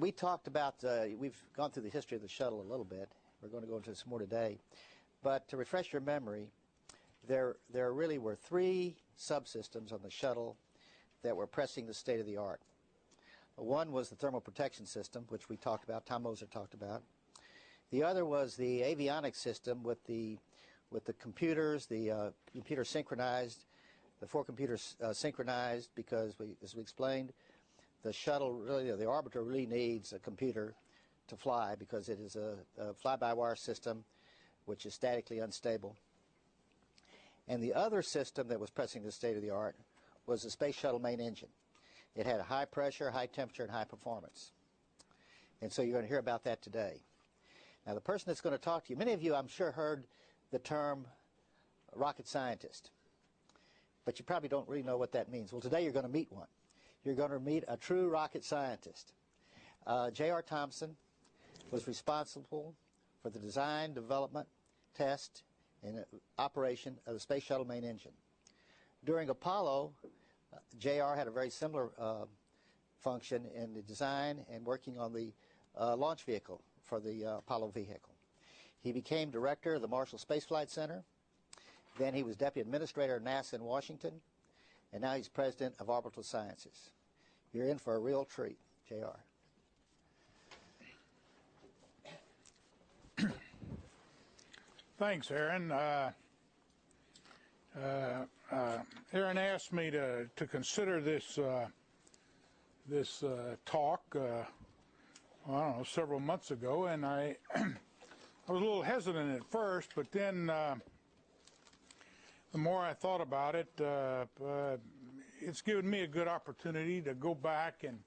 We talked about, we've gone through the history of the shuttle a little bit. We're going to go into some more today. But to refresh your memory, there really were three subsystems on the shuttle that were pressing the state of the art. One was the thermal protection system, which we talked about, Tom Moser talked about. The other was the avionics system with the computers, the computer synchronized, the four computers synchronized, because as we explained, the shuttle really, the orbiter really needs a computer to fly because it is a fly-by-wire system which is statically unstable. And the other system that was pressing the state of the art was the Space Shuttle main engine. It had a high pressure, high temperature, and high performance. And so you're going to hear about that today. Now the person that's going to talk to you, many of you I'm sure heard the term rocket scientist, but you probably don't really know what that means. Well, today you're going to meet one. You're going to meet a true rocket scientist. J.R. Thompson was responsible for the design, development, test, and operation of the Space Shuttle main engine. During Apollo, J.R. had a very similar function in the design and working on the launch vehicle for the Apollo vehicle. He became director of the Marshall Space Flight Center. Then he was deputy administrator of NASA in Washington. And now he's president of Orbital Sciences. You're in for a real treat, J.R. Thanks, Aaron. Aaron asked me to consider this talk, I don't know, several months ago, and I I was a little hesitant at first, but then the more I thought about it, it's given me a good opportunity to go back and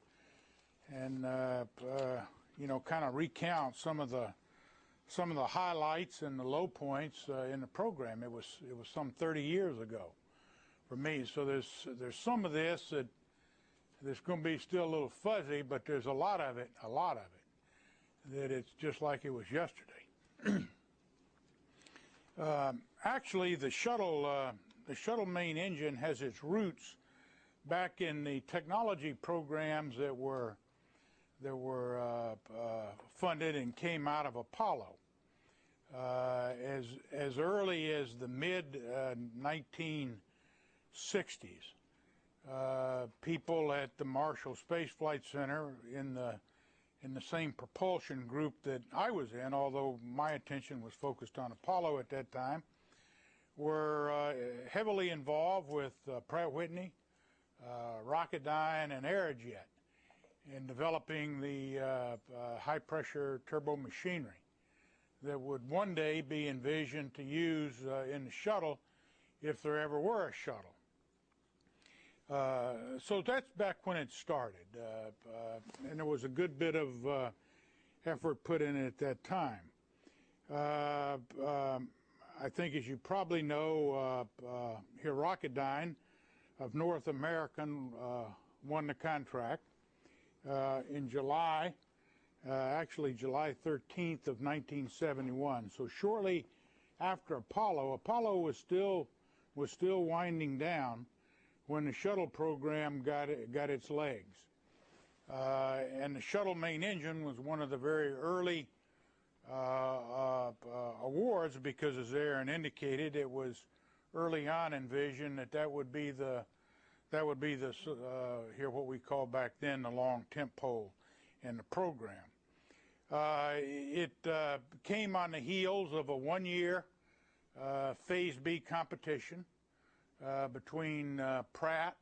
you know, kind of recount some of the highlights and the low points in the program. It was some 30 years ago for me. So there's some of this that's going to be still a little fuzzy, but there's a lot of it that it's just like it was yesterday. Actually, the shuttle main engine has its roots back in the technology programs that were funded and came out of Apollo. As early as the mid 1960s, people at the Marshall Space Flight Center in the same propulsion group that I was in, although my attention was focused on Apollo at that time, were heavily involved with Pratt Whitney, Rocketdyne, and Aerojet in developing the high-pressure turbo machinery that would one day be envisioned to use in the shuttle if there ever were a shuttle. So that's back when it started, and there was a good bit of effort put in it at that time. I think, as you probably know, here Rocketdyne of North American won the contract in July, actually July 13th of 1971. So shortly after Apollo was still winding down when the shuttle program got its legs. And the shuttle main engine was one of the very early awards because, as Aaron indicated, it was early on envisioned that would be the here what we call back then the long tent pole in the program. It came on the heels of a one-year Phase B competition between Pratt,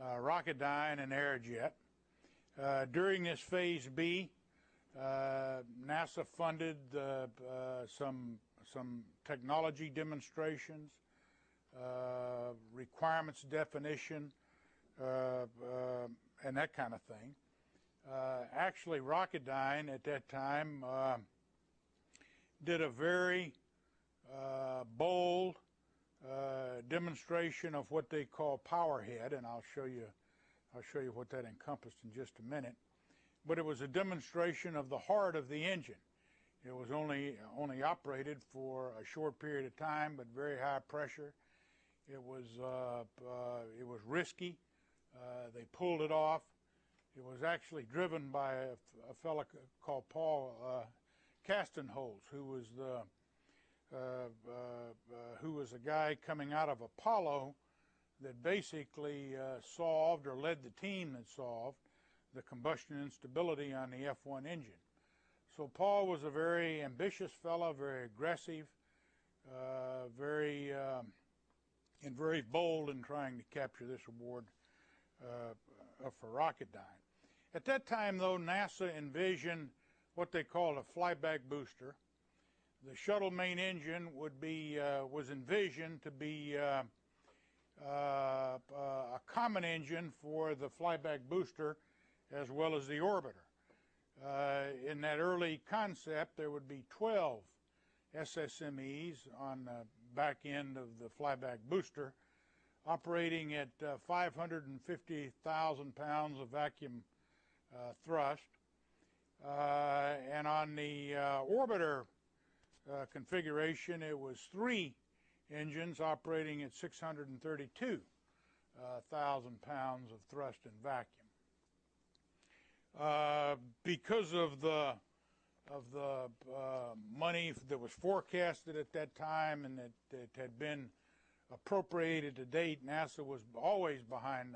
Rocketdyne, and Aerojet. During this Phase B, NASA funded some technology demonstrations, requirements definition, and that kind of thing. Actually, Rocketdyne at that time did a very bold demonstration of what they call powerhead, and I'll show you what that encompassed in just a minute. But it was a demonstration of the heart of the engine. It was only operated for a short period of time, but very high pressure. It was risky. They pulled it off, It was actually driven by a fellow called Paul Castenholz, who was a guy coming out of Apollo that basically solved or led the team that solved the combustion instability on the F1 engine. So Paul was a very ambitious fellow, very aggressive, very bold in trying to capture this award for Rocketdyne. At that time, though, NASA envisioned what they called a flyback booster. The shuttle main engine was envisioned to be a common engine for the flyback booster as well as the orbiter. In that early concept, there would be 12 SSMEs on the back end of the flyback booster, operating at 550,000 pounds of vacuum thrust. And on the orbiter configuration, it was 3 engines operating at 632,000 pounds of thrust and vacuum. Because of the money that was forecasted at that time and that had been appropriated to date, NASA was always behind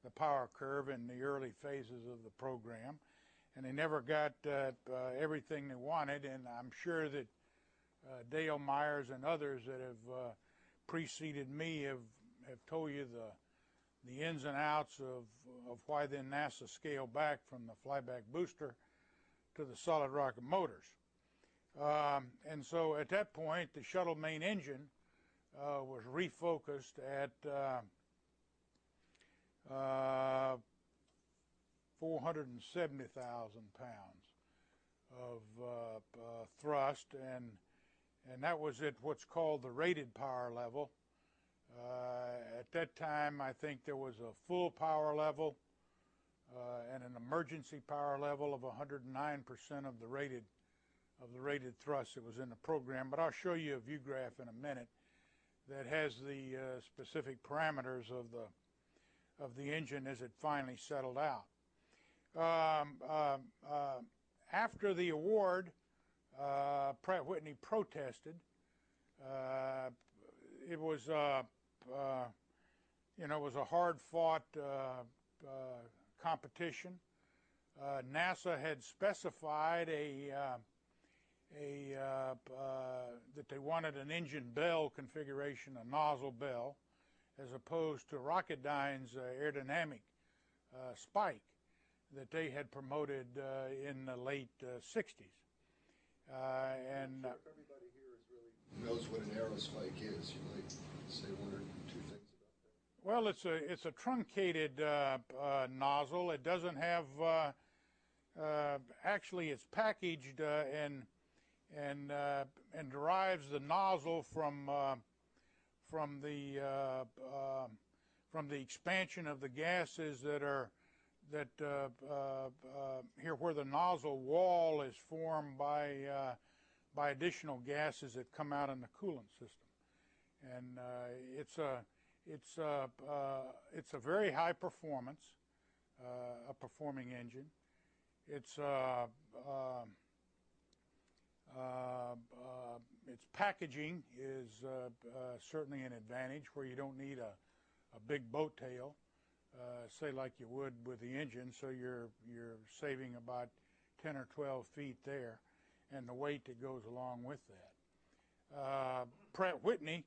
the power curve in the early phases of the program, and they never got everything they wanted. And I'm sure that Dale Myers and others that have preceded me have told you the ins and outs of why then NASA scaled back from the flyback booster to the solid rocket motors. And so at that point, the shuttle main engine was refocused at 470,000 pounds of thrust, and that was at what's called the rated power level. At that time, I think there was a full power level and an emergency power level of 109% of the rated thrust that was in the program. But I'll show you a view graph in a minute that has the specific parameters of the engine as it finally settled out. After the award, Pratt Whitney protested. It was it was a hard-fought competition. NASA had specified that they wanted an engine bell configuration, a nozzle bell, as opposed to Rocketdyne's aerodynamic spike that they had promoted in the late 60s. And if everybody here knows what an aerospike is, you might say one or two things about that. Well, it's a truncated nozzle. It doesn't have actually it's packaged and derives the nozzle from the expansion of the gases that here where the nozzle wall is formed by additional gases that come out in the coolant system, and it's a very high performance, a performing engine. Its packaging is certainly an advantage, where you don't need a big boat tail, say like you would with the engine, so you're saving about 10 or 12 feet there, and the weight that goes along with that. Pratt Whitney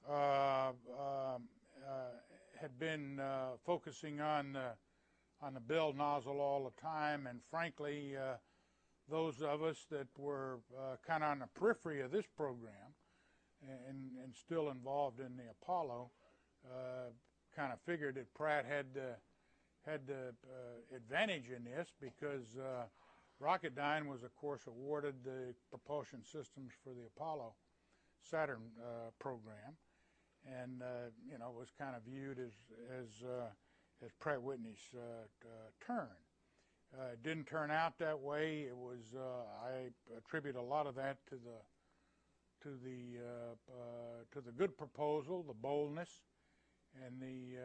had been focusing on the bell nozzle all the time, and frankly, those of us that were kind of on the periphery of this program and still involved in the Apollo kind of figured that Pratt had the advantage in this, because Rocketdyne was, of course, awarded the propulsion systems for the Apollo Saturn program, and it was kind of viewed as Pratt Whitney's turn. It didn't turn out that way. It was I attribute a lot of that to the good proposal, the boldness, and the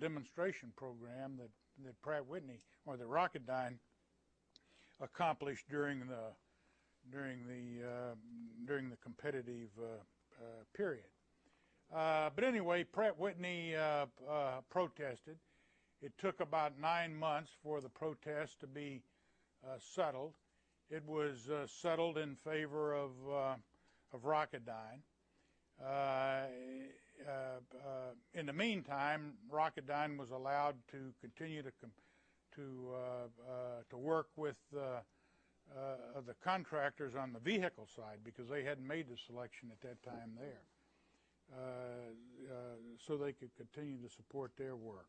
demonstration program that Pratt Whitney or the Rocketdyne accomplished during the competitive period. But anyway, Pratt Whitney protested. It took about 9 months for the protest to be settled. It was settled in favor of Rocketdyne. In the meantime, Rocketdyne was allowed to continue to work with the contractors on the vehicle side, because they hadn't made the selection at that time there, so they could continue to support their work.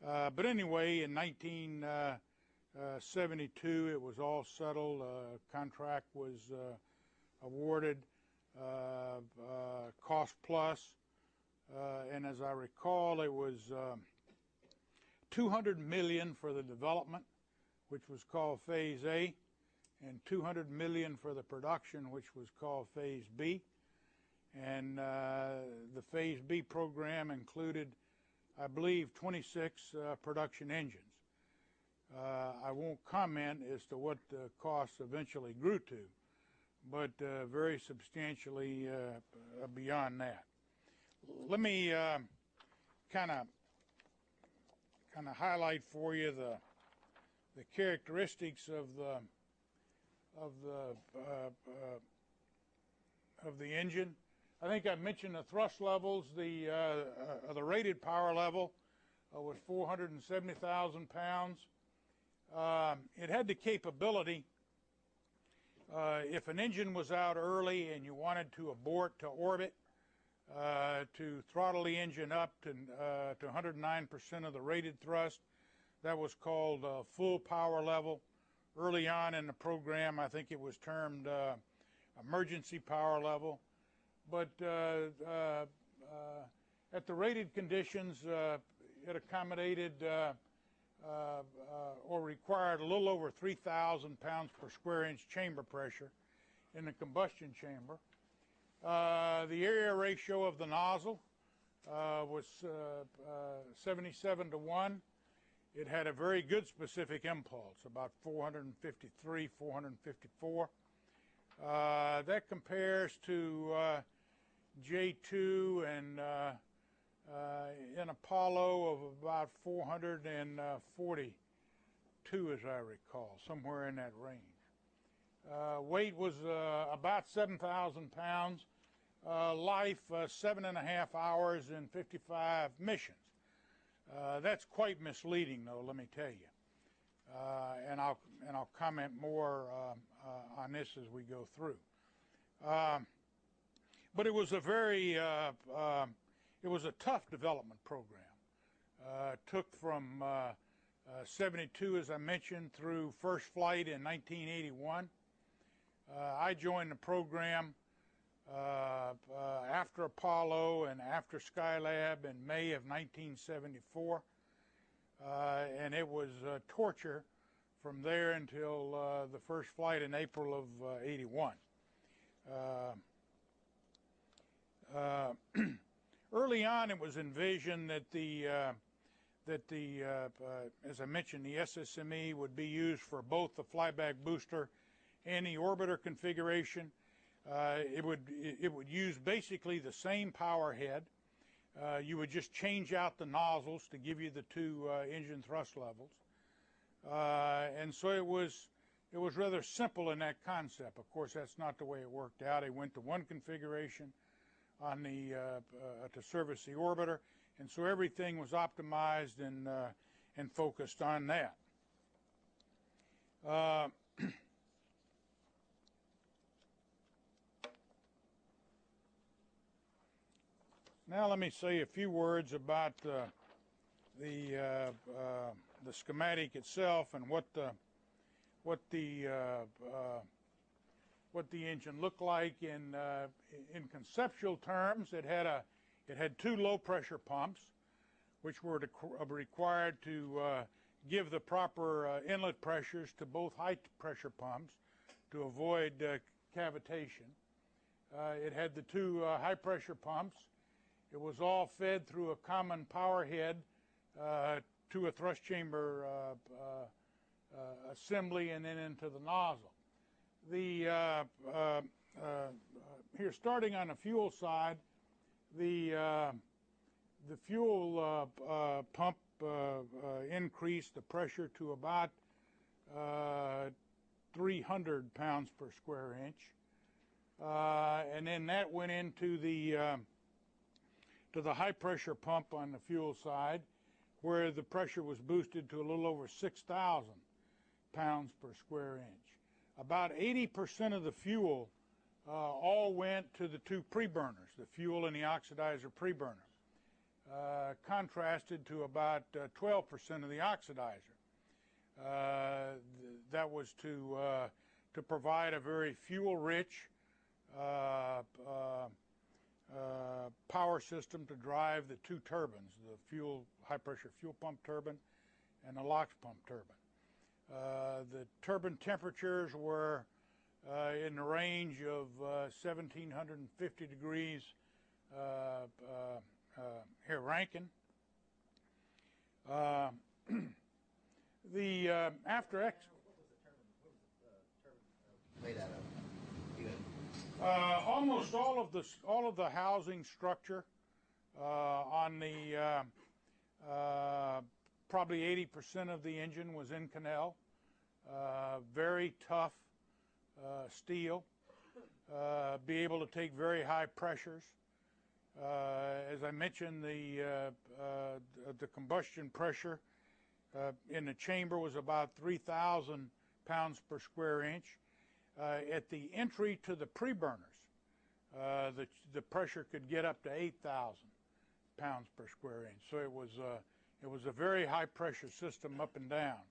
But anyway, in 1972, it was all settled. Contract was awarded, cost plus, and as I recall, it was $200 million for the development, which was called Phase A, and $200 million for the production, which was called Phase B. And the Phase B program included, I believe, 26 production engines. I won't comment as to what the costs eventually grew to, but very substantially beyond that. Let me kind of highlight for you the characteristics of the engine. I think I mentioned the thrust levels. The rated power level was 470,000 pounds. It had the capability, if an engine was out early and you wanted to abort to orbit, to throttle the engine up to 109% of the rated thrust. That was called full power level. Early on in the program, I think it was termed emergency power level. But at the rated conditions, it accommodated or required a little over 3,000 pounds per square inch chamber pressure in the combustion chamber. The area ratio of the nozzle was 77:1. It had a very good specific impulse, about 453, 454. That compares to J2 and in Apollo of about 442, as I recall, somewhere in that range. Weight was about 7,000 pounds. Life, 7.5 hours and 55 missions. That's quite misleading, though, let me tell you. And I'll comment more on this as we go through. But it was a very it was a tough development program. Took from 72, as I mentioned, through first flight in 1981. I joined the program after Apollo and after Skylab in May of 1974, and it was torture from there until the first flight in April of 81. Early on, it was envisioned that as I mentioned, the SSME would be used for both the flyback booster and the orbiter configuration. It would use basically the same power head. You would just change out the nozzles to give you the two engine thrust levels, and so it was rather simple in that concept. Of course, that's not the way it worked out. It went to one configuration on the to service the orbiter, and so everything was optimized and focused on that. Now let me say a few words about the schematic itself and what the engine looked like in conceptual terms. It had two low pressure pumps, which were required to give the proper inlet pressures to both high pressure pumps to avoid cavitation. It had the two high pressure pumps, It was all fed through a common power head to a thrust chamber assembly and then into the nozzle. Here, starting on the fuel side, the fuel pump increased the pressure to about 300 pounds per square inch, and then that went into the high pressure pump on the fuel side, where the pressure was boosted to a little over 6,000 pounds per square inch. About 80% of the fuel all went to the two preburners, the fuel and the oxidizer preburner, contrasted to about 12% of the oxidizer. That was to provide a very fuel-rich power system to drive the two turbines, the high-pressure fuel pump turbine and the LOX pump turbine. The turbine temperatures were in the range of 1,750 degrees here, Rankine. After X. Made out of? Almost all of the housing structure on the probably 80% of the engine was Inconel. Very tough steel, be able to take very high pressures. As I mentioned, the combustion pressure in the chamber was about 3,000 pounds per square inch. At the entry to the preburners, the pressure could get up to 8,000 pounds per square inch. So it was a very high pressure system up and down.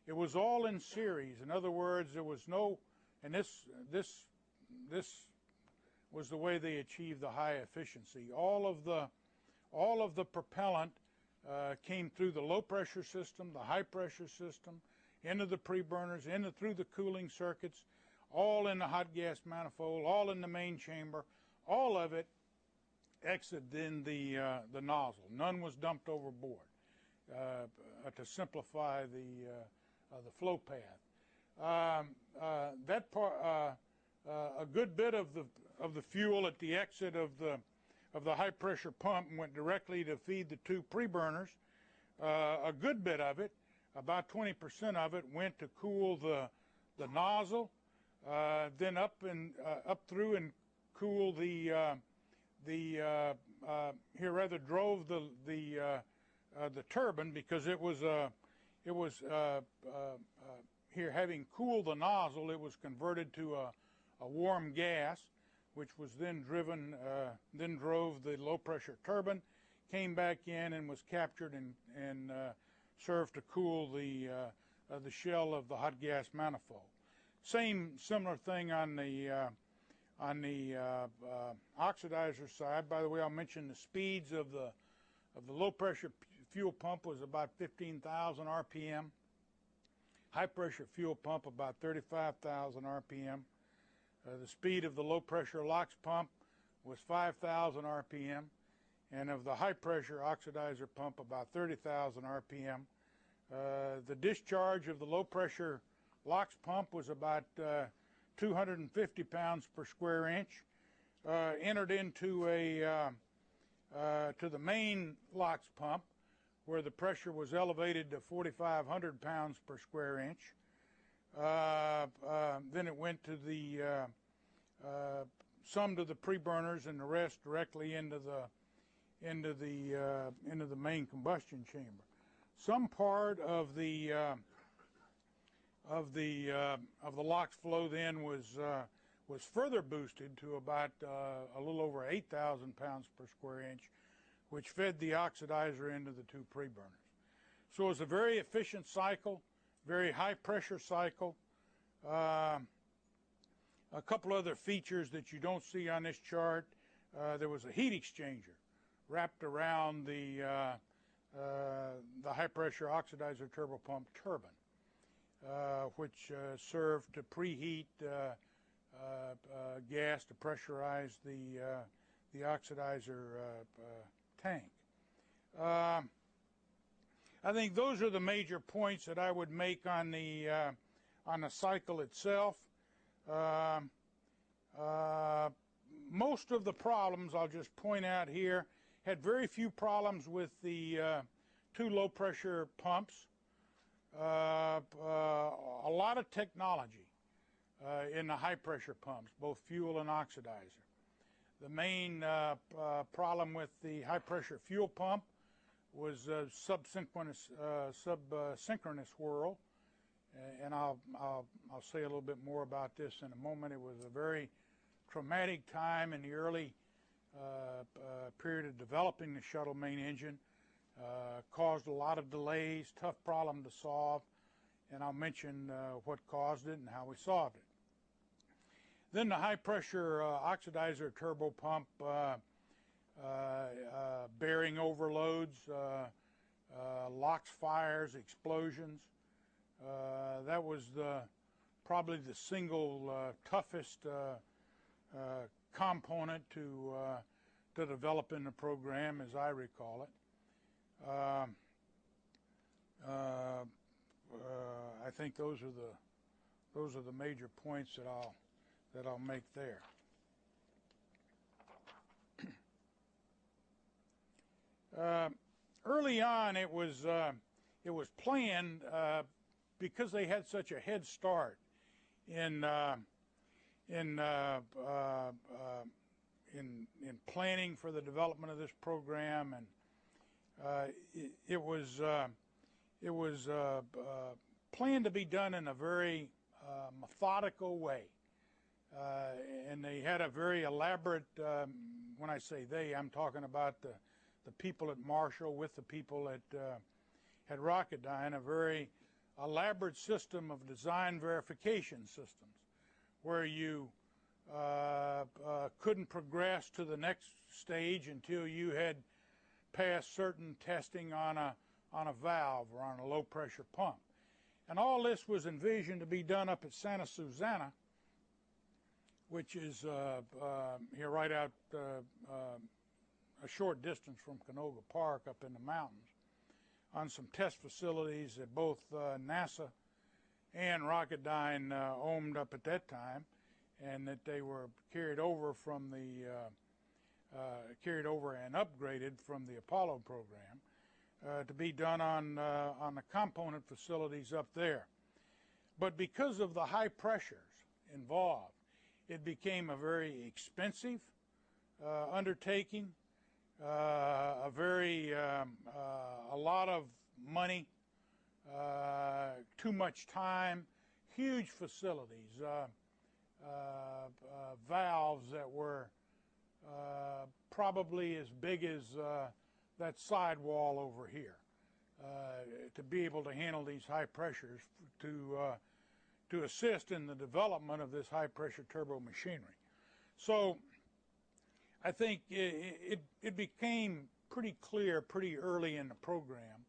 It was all in series. In other words, there was no, and this was the way they achieved the high efficiency. All of the propellant came through the low pressure system, the high pressure system, into the preburners, through the cooling circuits, all in the hot gas manifold, all in the main chamber. All of it exited in the nozzle. None was dumped overboard to simplify the flow path. A good bit of the fuel at the exit of the high pressure pump went directly to feed the two preburners. A good bit of it, about 20% of it, went to cool the nozzle, then up through and cool drove the turbine, because it was here, having cooled the nozzle, it was converted to a warm gas, which was then drove the low pressure turbine, came back in and was captured and served to cool the shell of the hot gas manifold. Similar thing on the oxidizer side. By the way, I'll mention the speeds of the low pressure fuel pump was about 15,000 RPM. High pressure fuel pump about 35,000 RPM. The speed of the low pressure LOX pump was 5,000 RPM, and of the high pressure oxidizer pump about 30,000 RPM. The discharge of the low pressure LOX pump was about 250 pounds per square inch. Entered into to the main LOX pump, where the pressure was elevated to 4,500 pounds per square inch. Then it went to some to the preburners and the rest directly into the main combustion chamber. Some part of the LOX flow then was further boosted to about a little over 8,000 pounds per square inch, which fed the oxidizer into the two preburners. So it was a very efficient cycle, very high pressure cycle. A couple other features that you don't see on this chart. There was a heat exchanger wrapped around the high pressure oxidizer turbopump turbine, which served to preheat gas to pressurize oxidizer tank. I think those are the major points that I would make on the cycle itself. Most of the problems, I'll just point out here, had very few problems with the 2 low-pressure pumps. A lot of technology in the high-pressure pumps, both fuel and oxidizer. The main problem with the high-pressure fuel pump was subsynchronous whirl, and I'll say a little bit more about this in a moment. It was a very traumatic time in the early period of developing the shuttle main engine. Caused a lot of delays, tough problem to solve, and I'll mention what caused it and how we solved it. Then the high-pressure oxidizer turbo pump, bearing overloads, LOX fires, explosions. That was probably the single toughest component to develop in the program, as I recall it. I think those are the major points that I'll make there. Early on, it was planned because they had such a head start in planning for the development of this program, and it was planned to be done in a very methodical way, and they had a very elaborate. When I say they, I'm talking about the people at Marshall with the people at Rocketdyne, a very elaborate system of design verification systems, where you couldn't progress to the next stage until you had passed certain testing on a valve or on a low pressure pump. And all this was envisioned to be done up at Santa Susana, which is here right out a short distance from Canoga Park up in the mountains, on some test facilities that both NASA and Rocketdyne owned up at that time, and that they were carried over from the and upgraded from the Apollo program to be done on the component facilities up there. But because of the high pressures involved, it became a very expensive undertaking, a lot of money, too much time, huge facilities, valves that were probably as big as that sidewall over here, to be able to handle these high pressures, to assist in the development of this high pressure turbo machinery. So I think it became pretty clear pretty early in the program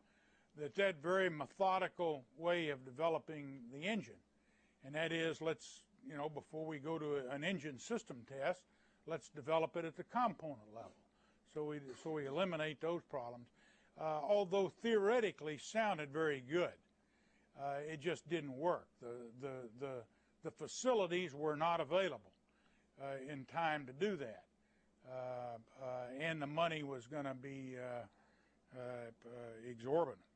that very methodical way of developing the engine, and that is, before we go to an engine system test, let's develop it at the component level. So we eliminate those problems. Although theoretically sounded very good, it just didn't work. The facilities were not available in time to do that, and the money was going to be exorbitant.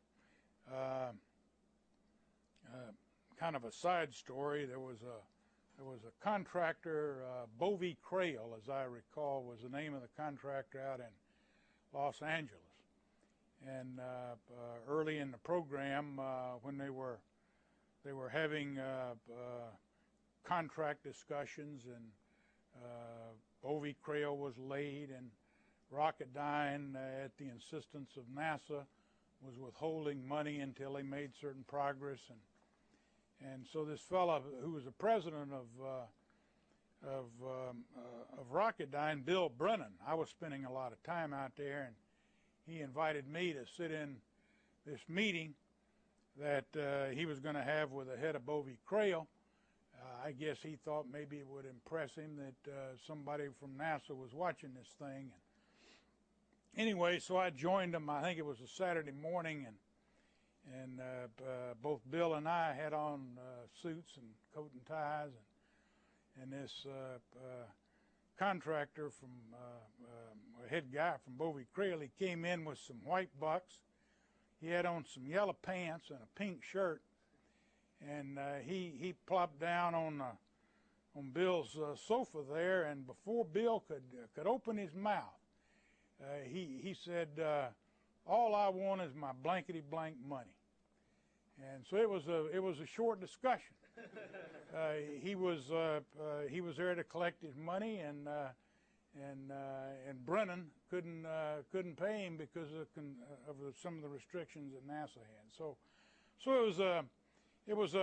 Kind of a side story. There was a contractor, Bovie Crail, as I recall, was the name of the contractor out in Los Angeles. And early in the program, when they were having contract discussions, and Bovie Crail was laid, and Rocketdyne, at the insistence of NASA, was withholding money until they made certain progress, and so this fellow who was the president of Rocketdyne, Bill Brennan, I was spending a lot of time out there, and he invited me to sit in this meeting that he was going to have with the head of Bovie Crail, I guess he thought maybe it would impress him that somebody from NASA was watching this thing. Anyway, so I joined them. I think it was a Saturday morning, and both Bill and I had on suits and coat and ties, and this contractor from a head guy from Bovey Creel, he came in with some white bucks. He had on some yellow pants and a pink shirt, and he plopped down on Bill's sofa there, and before Bill could open his mouth, he said, "All I want is my blankety blank money." And so it was a short discussion. He was there to collect his money, and Brennan couldn't pay him because of some of the restrictions that NASA had. So it was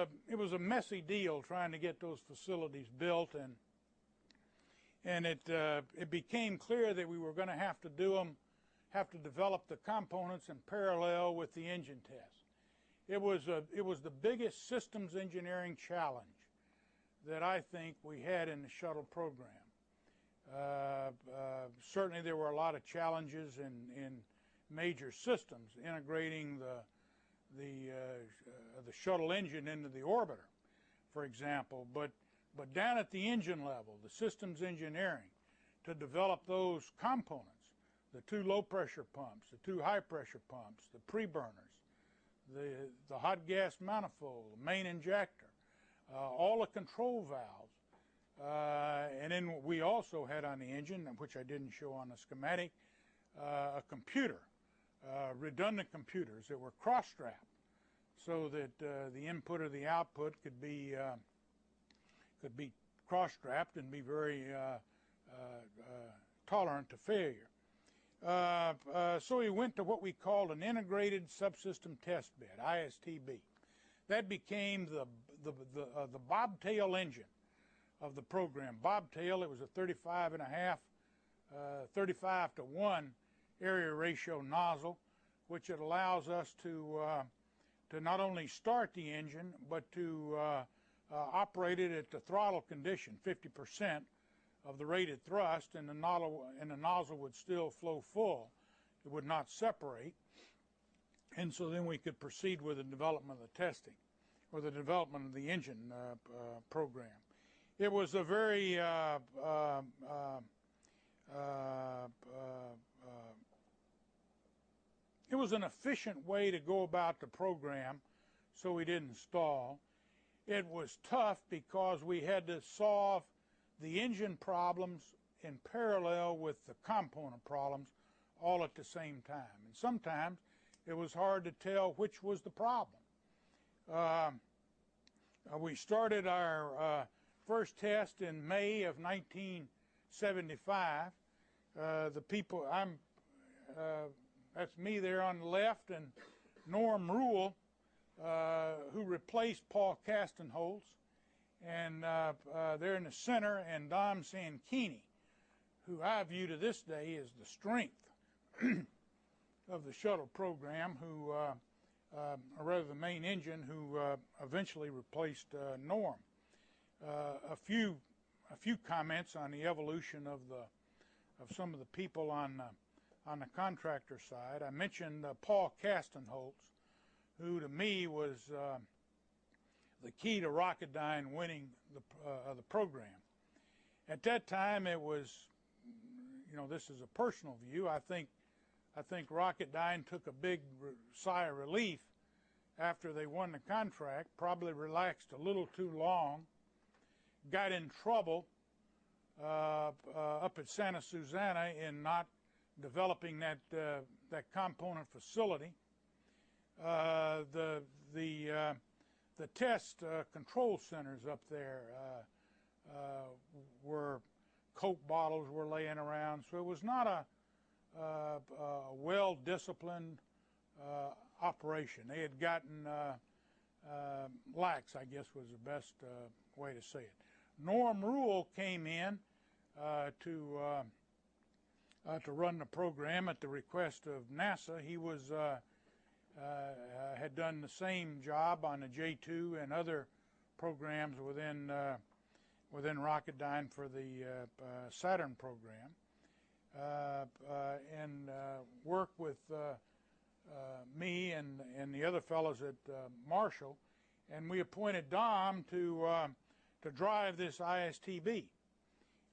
a messy deal trying to get those facilities built, and it became clear that we were going to have to develop the components in parallel with the engine test. It was the biggest systems engineering challenge that I think we had in the shuttle program. Certainly there were a lot of challenges in major systems, integrating the shuttle engine into the orbiter, for example. But down at the engine level, the systems engineering to develop those components, the 2 low-pressure pumps, the 2 high-pressure pumps, the pre-burners, the hot gas manifold, the main injector, all the control valves, and then we also had on the engine, which I didn't show on the schematic, a computer, redundant computers that were cross-strapped, so that the input or the output could be cross-strapped and be very tolerant to failure. So we went to what we called an Integrated Subsystem Test Bed, ISTB. That became the bobtail engine of the program. Bobtail, it was a 35 to 1 area ratio nozzle, which it allows us to not only start the engine, but to operate it at the throttle condition, 50% of the rated thrust, and the nozzle would still flow full. It would not separate. And so then we could proceed with the development of the testing, or the development of the engine program. It was a very it was an efficient way to go about the program, so we didn't stall. It was tough because we had to solve the engine problems in parallel with the component problems all at the same time. And sometimes it was hard to tell which was the problem. We started our first test in May of 1975. The people, that's me there on the left, and Norm Rule, who replaced Paul Castenholz, and there in the center, and Dom Sankini, who I view to this day as the strength of the shuttle program, who, or rather the main engine, who eventually replaced Norm. A few comments on the evolution of some of the people on the contractor side. I mentioned Paul Castenholz, who to me was the key to Rocketdyne winning the program. At that time, it was, this is a personal view. I think Rocketdyne took a big sigh of relief after they won the contract, probably relaxed a little too long, got in trouble up at Santa Susana in not developing that component facility. The test control centers up there were Coke bottles were laying around, so it was not a well-disciplined operation. They had gotten lax, I guess was the best way to say it. Norm Rule came in to run the program at the request of NASA. He was had done the same job on the J2 and other programs within Rocketdyne for the Saturn program, and work with me and the other fellows at Marshall, and we appointed Dom to drive this ISTB,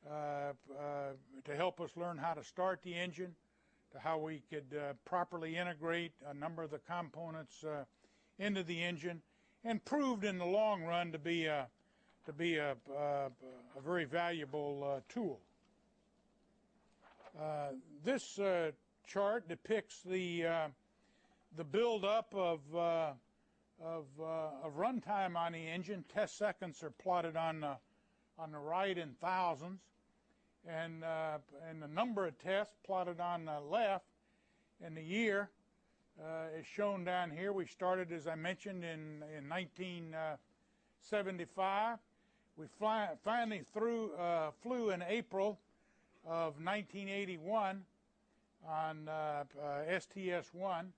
to help us learn how to start the engine, to how we could properly integrate a number of the components into the engine, and proved in the long run to be a very valuable tool. This chart depicts the buildup of runtime on the engine. Test seconds are plotted on the right in thousands, and the number of tests plotted on the left, and the year is shown down here. We started, as I mentioned, in 1975. We finally flew in April of 1981 on STS-1.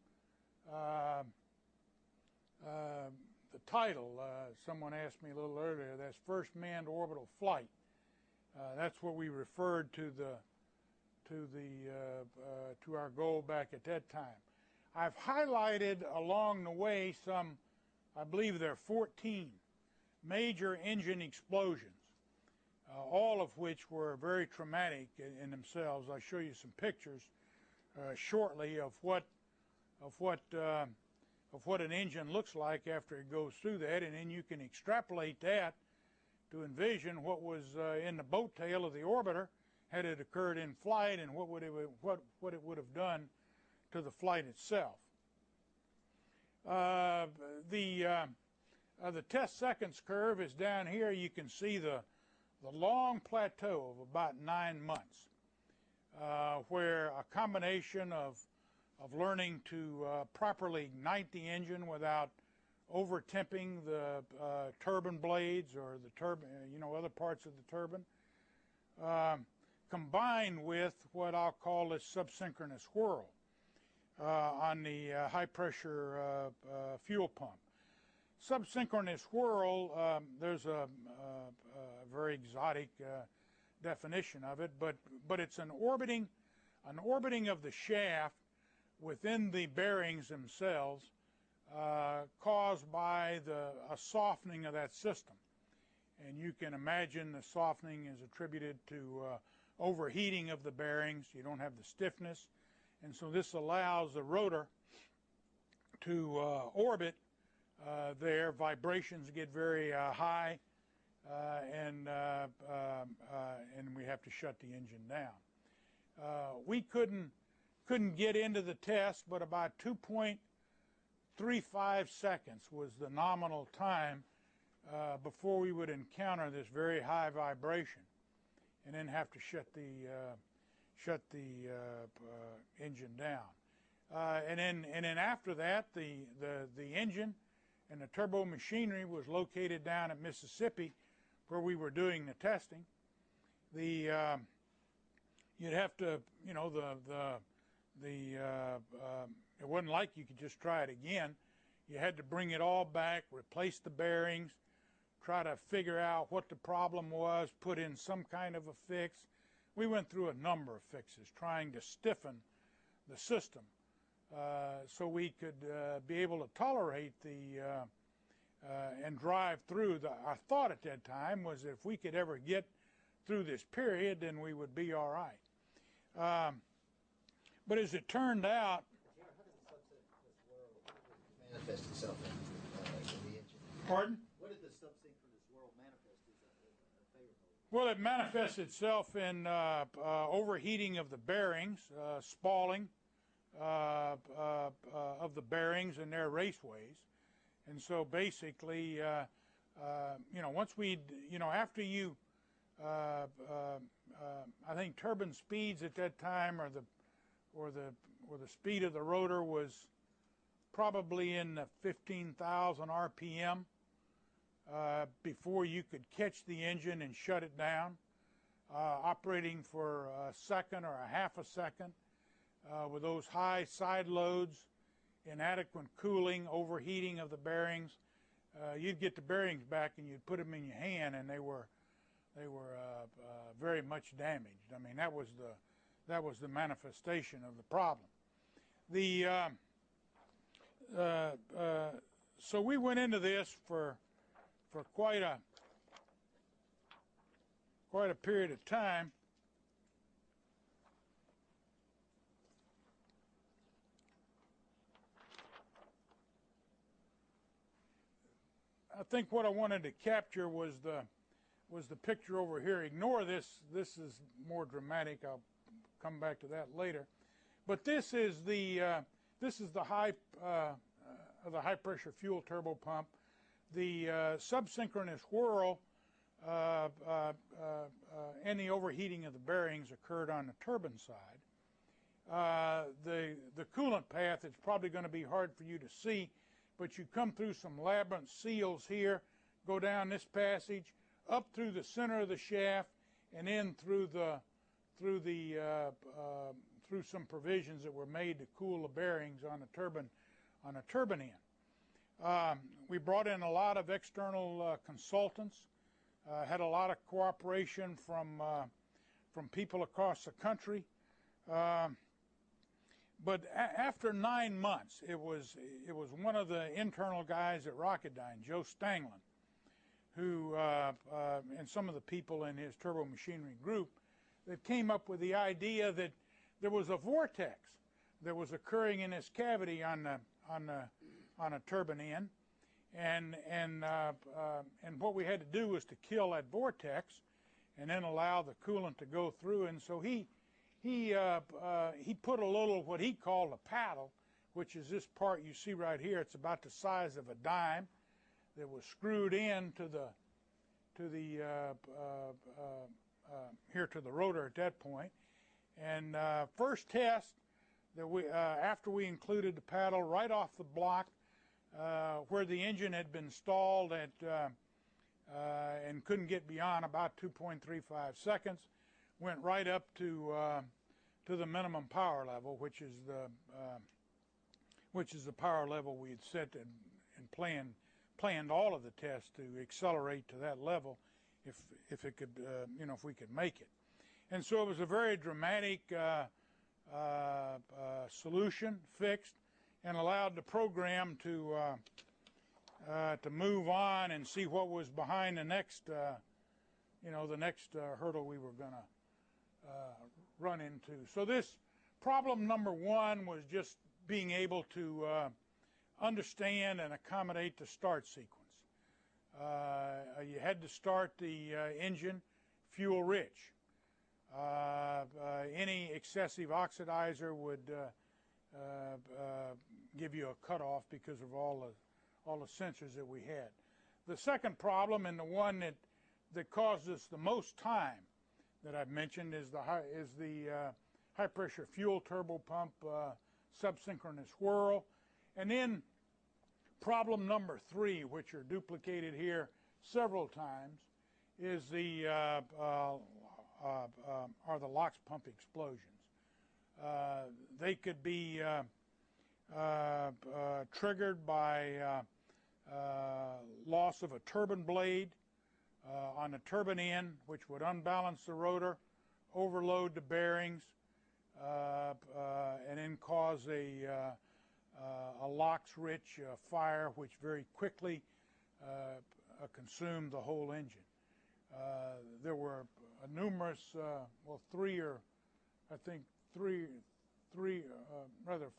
The title, someone asked me a little earlier, that's First Manned Orbital Flight. That's what we referred to our goal back at that time. I've highlighted along the way some, I believe there are 14 major engine explosions, all of which were very traumatic in themselves. I'll show you some pictures shortly of what an engine looks like after it goes through that, and then you can extrapolate that to envision what was in the boat tail of the orbiter had it occurred in flight, and what it would have done to the flight itself. The test seconds curve is down here. You can see the long plateau of about 9 months, where a combination of learning to properly ignite the engine without over-temping the turbine blades or the turbine, other parts of the turbine, combined with what I'll call a subsynchronous whirl on the high-pressure fuel pump. Subsynchronous whirl, there's a very exotic definition of it, but it's an orbiting of the shaft within the bearings themselves, caused by a softening of that system. And you can imagine the softening is attributed to overheating of the bearings. You don't have the stiffness, and so this allows the rotor to orbit there. Vibrations get very high, and we have to shut the engine down. We couldn't get into the test, but about 2.35 seconds was the nominal time before we would encounter this very high vibration, and then have to shut the engine down. And then after that, the engine and the turbo machinery was located down at Mississippi, where we were doing the testing. You'd have to, it wasn't like you could just try it again. You had to bring it all back, replace the bearings, try to figure out what the problem was, put in some kind of a fix. We went through a number of fixes trying to stiffen the system so we could be able to tolerate and drive through. Our thought at that time was if we could ever get through this period, then we would be all right. But as it turned out, manifest itself in the engine. Pardon? What did the subsynchronous whirl manifest as favorable? Well, it manifests itself in overheating of the bearings, spalling of the bearings and their raceways. And so basically, once after you, I think turbine speeds at that time, or the speed of the rotor was probably in the 15,000 RPM before you could catch the engine and shut it down, operating for a second or a half a second with those high side loads, inadequate cooling, overheating of the bearings. you'd get the bearings back and you'd put them in your hand, and they were very much damaged. I mean, that was the manifestation of the problem. So we went into this for quite a period of time. I think what I wanted to capture was the picture over here. Ignore this. This is more dramatic. I'll come back to that later. But this is the high pressure fuel turbo pump. The subsynchronous whirl and the overheating of the bearings occurred on the turbine side. The coolant path, it's probably going to be hard for you to see, but you come through some labyrinth seals here, go down this passage, up through the center of the shaft, and in through some provisions that were made to cool the bearings on a turbine end. We brought in a lot of external consultants, had a lot of cooperation from people across the country. But after 9 months, it was one of the internal guys at Rocketdyne, Joe Stanglin, who and some of the people in his turbo machinery group that came up with the idea that there was a vortex that was occurring in this cavity on a turbine end, and what we had to do was to kill that vortex, and then allow the coolant to go through. And so he put a little, what he called a paddle, which is this part you see right here. It's about the size of a dime, that was screwed in to the rotor at that point. And first test that after we included the paddle right off the block, where the engine had been stalled at and couldn't get beyond about 2.35 seconds, went right up to the minimum power level, which is the power level we had set and planned all of the tests to accelerate to that level, if it could, if we could make it. And so it was a very dramatic solution, fixed, and allowed the program to move on and see what was behind the next, the next hurdle we were going to run into. So this problem number one was just being able to understand and accommodate the start sequence. You had to start the engine fuel rich. Any excessive oxidizer would give you a cutoff because of all the sensors that we had. The second problem, and the one that caused us the most time that I've mentioned, is the high pressure fuel turbo pump subsynchronous whirl. And then problem number three, which are duplicated here several times, is the LOX pump explosions. They could be triggered by loss of a turbine blade on the turbine end, which would unbalance the rotor, overload the bearings, and then cause a LOX-rich fire, which very quickly consumed the whole engine. There were numerous,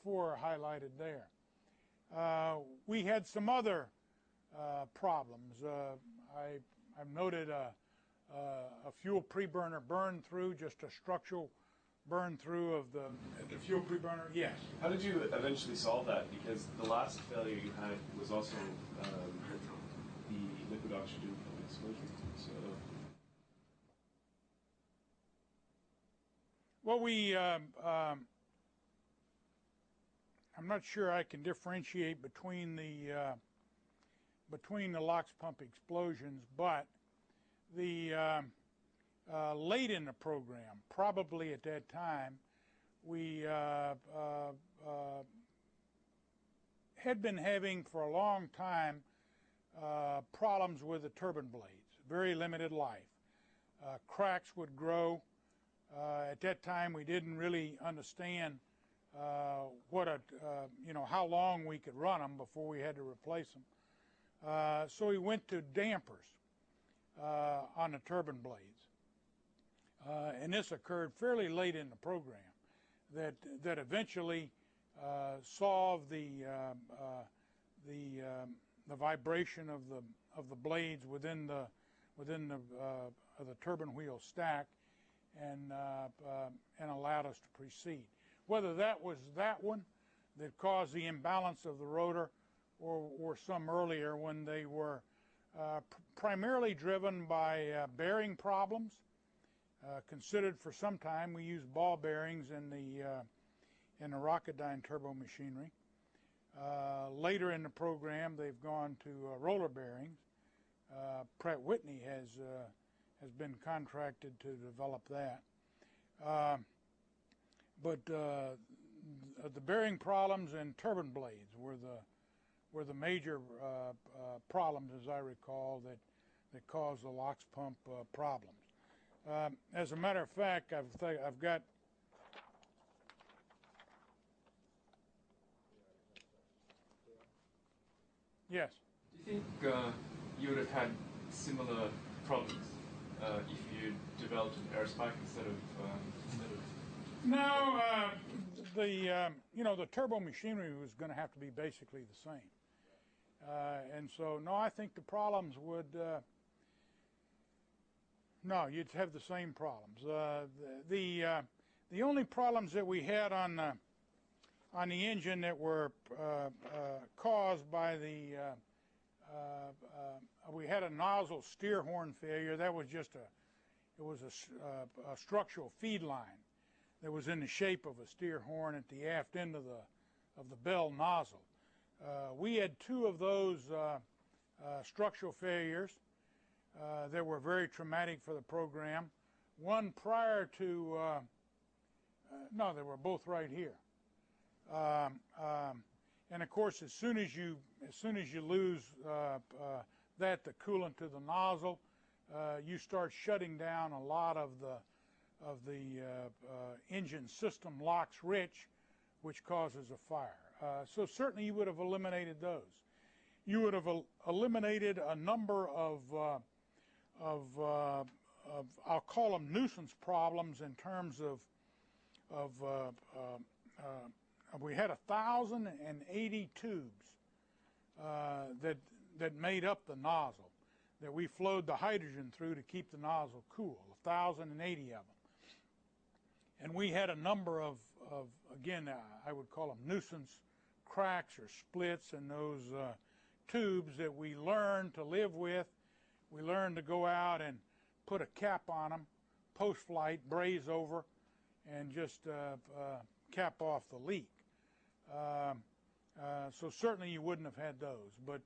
four are highlighted there. We had some other problems. I've noted a fuel preburner burn through, just a structural burn through of the fuel preburner. Yes. How did you eventually solve that? Because the last failure you had was also the liquid oxygen explosion. So. Well, I'm not sure I can differentiate between the LOX pump explosions, but the late in the program, probably at that time, we had been having for a long time problems with the turbine blades, very limited life. Cracks would grow. At that time, we didn't really understand how long we could run them before we had to replace them. So we went to dampers on the turbine blades, and this occurred fairly late in the program. That eventually solved the vibration of the blades within the turbine wheel stack, and allowed us to proceed. Whether that was that one that caused the imbalance of the rotor, or some earlier when they were primarily driven by bearing problems. Considered for some time, we used ball bearings in the Rocketdyne turbo machinery. Later in the program, they've gone to roller bearings. Pratt Whitney has been contracted to develop that. But the bearing problems and turbine blades were the major problems, as I recall, that caused the LOX pump problems. As a matter of fact, I've got. Yes. Do you think you would have had similar problems if you developed an aerospike instead of? No, the turbo machinery was going to have to be basically the same, and so no, I think the problems would. No, you'd have the same problems. The only problems that we had on the engine that were caused by we had a nozzle steer horn failure. That was just a structural feed line that was in the shape of a steer horn at the aft end of the bell nozzle. We had two of those structural failures that were very traumatic for the program. One prior to, no, they were both right here. And of course, as soon as you lose the coolant to the nozzle, you start shutting down a lot of the engine system LOX rich, which causes a fire. So certainly you would have eliminated those. You would have eliminated a number of I'll call them nuisance problems in terms of we had 1,080 tubes that made up the nozzle that we flowed the hydrogen through to keep the nozzle cool, 1,080 of them. And we had a number of again, I would call them nuisance cracks or splits in those tubes that we learned to live with. We learned to go out and put a cap on them, post-flight, braze over, and just cap off the leak. So certainly you wouldn't have had those. But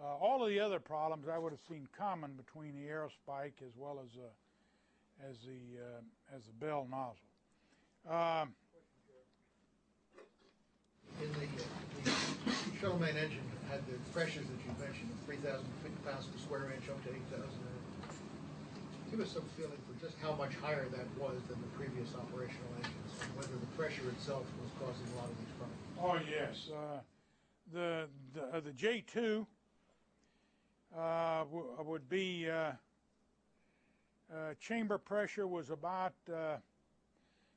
all of the other problems I would have seen common between the aerospike as well as the bell nozzle. In the shuttle main engine had the pressures that you mentioned, 3,000 pounds per square inch up to 8,000. Give us some feeling for just how much higher that was than the previous operational engines, and whether the pressure itself was causing a lot of these problems. Oh yes, the J2 would be chamber pressure was about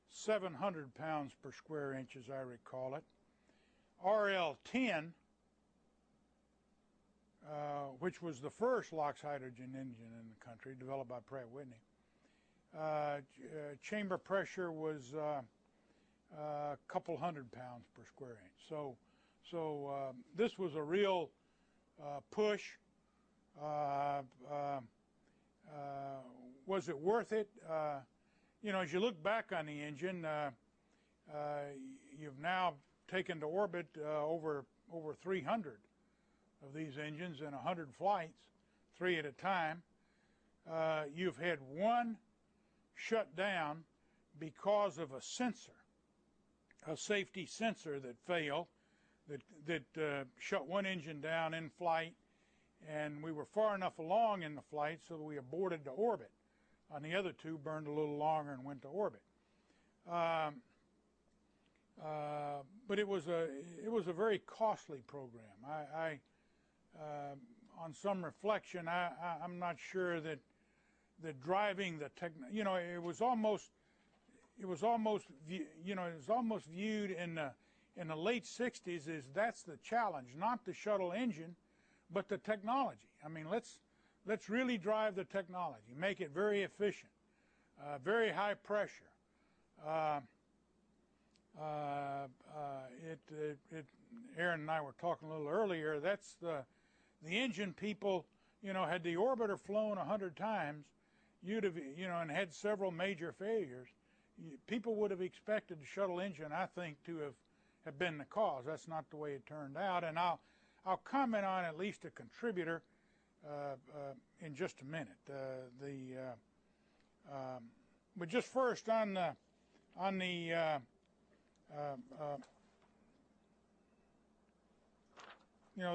700 pounds per square inch, as I recall it. RL10, which was the first LOX hydrogen engine in the country, developed by Pratt Whitney, chamber pressure was a couple hundred pounds per square inch. So this was a real push. Was it worth it? As you look back on the engine, you've now taken to orbit over 300 of these engines in 100 flights, 3 at a time. You've had one shut down because of a sensor, a safety sensor that failed, that shut one engine down in flight and we were far enough along in the flight so that we aborted to orbit. On the other two, burned a little longer and went to orbit. But it was a very costly program. On some reflection, I'm not sure that driving the it was almost viewed in the late 60s as that's the challenge, not the shuttle engine, but the technology. I mean, let's really drive the technology, make it very efficient, very high pressure. Aaron and I were talking a little earlier. That's the engine people. Had the orbiter flown 100 times, you'd have and had several major failures. People would have expected the shuttle engine, I think, to have been the cause. That's not the way it turned out, and I'll comment on at least a contributor in just a minute. But just first on the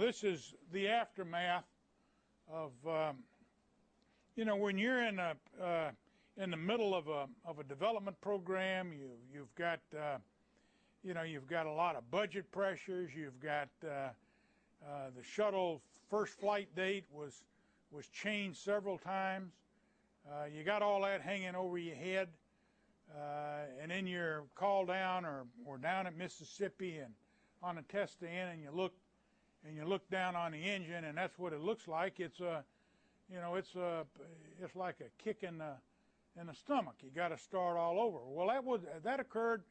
this is the aftermath of when you're in the middle of a development program. You've got you've got a lot of budget pressures. You've got the shuttle first flight date was changed several times. You got all that hanging over your head, and then you're called down or down at Mississippi and on a test stand, and you look down on the engine, and that's what it looks like. It's it's like a kick in the stomach. You got to start all over. Well, that occurred.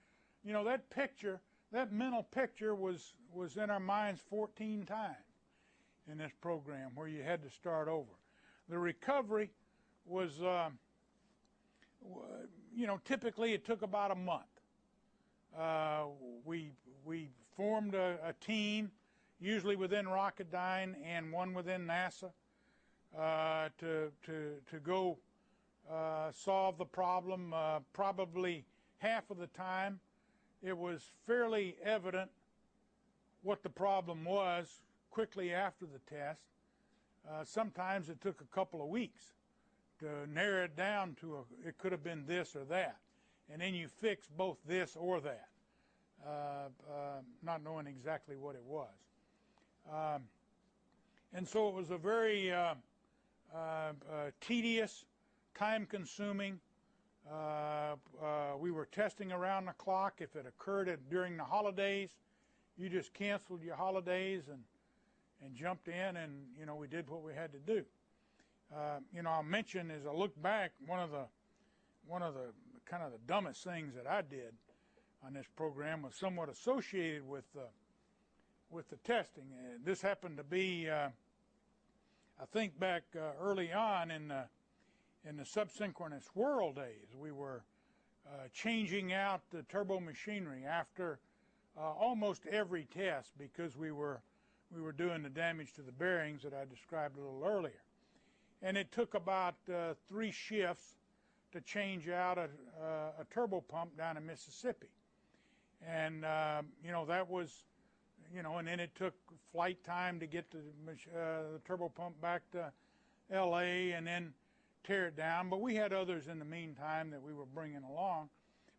That mental picture was in our minds 14 times in this program where you had to start over. The recovery was, typically it took about a month. We formed a team, usually within Rocketdyne and one within NASA, to go solve the problem. Probably half of the time, it was fairly evident what the problem was quickly after the test. Sometimes it took a couple of weeks to narrow it down to it could have been this or that, and then you fix both this or that, not knowing exactly what it was. And so it was a very tedious, time-consuming. We were testing around the clock. If it occurred during the holidays, you just canceled your holidays and jumped in, and we did what we had to do. I'll mention as I look back, one of the kind of the dumbest things that I did on this program was somewhat associated with the testing. This happened to be, I think, back early on in the subsynchronous whirl days. We were changing out the turbo machinery after almost every test because we were doing the damage to the bearings that I described a little earlier. And it took about 3 shifts to change out a turbo pump down in Mississippi. And, that was, and then it took flight time to get the turbo pump back to L.A. and then tear it down. But we had others in the meantime that we were bringing along.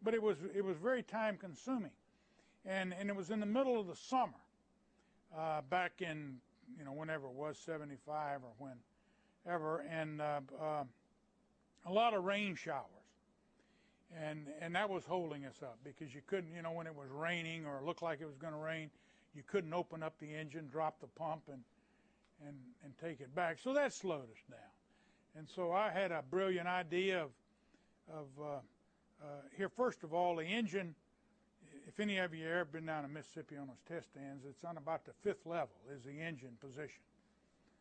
But it was very time consuming. And it was in the middle of the summer, back in, whenever it was, 75 or whenever, and a lot of rain showers. And that was holding us up because you couldn't, when it was raining or looked like it was going to rain, you couldn't open up the engine, drop the pump, and take it back. So that slowed us down. And so I had a brilliant idea of here, first of all, the engine. If any of you have ever been down to Mississippi on those test stands, it's on about the 5th level is the engine position,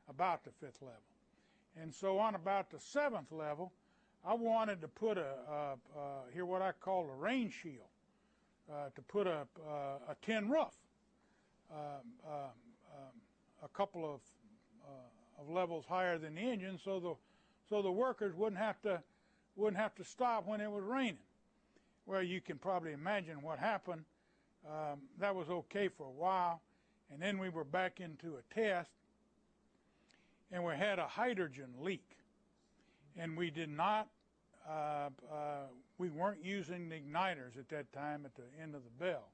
about the 5th level. And so on about the 7th level, I wanted to put here what I call a rain shield, to put a tin roof, a couple of levels higher than the engine, so the workers wouldn't have to stop when it was raining. Well, you can probably imagine what happened. That was okay for a while, and then we were back into a test. and we had a hydrogen leak, and we did not. We weren't using the igniters at that time at the end of the bell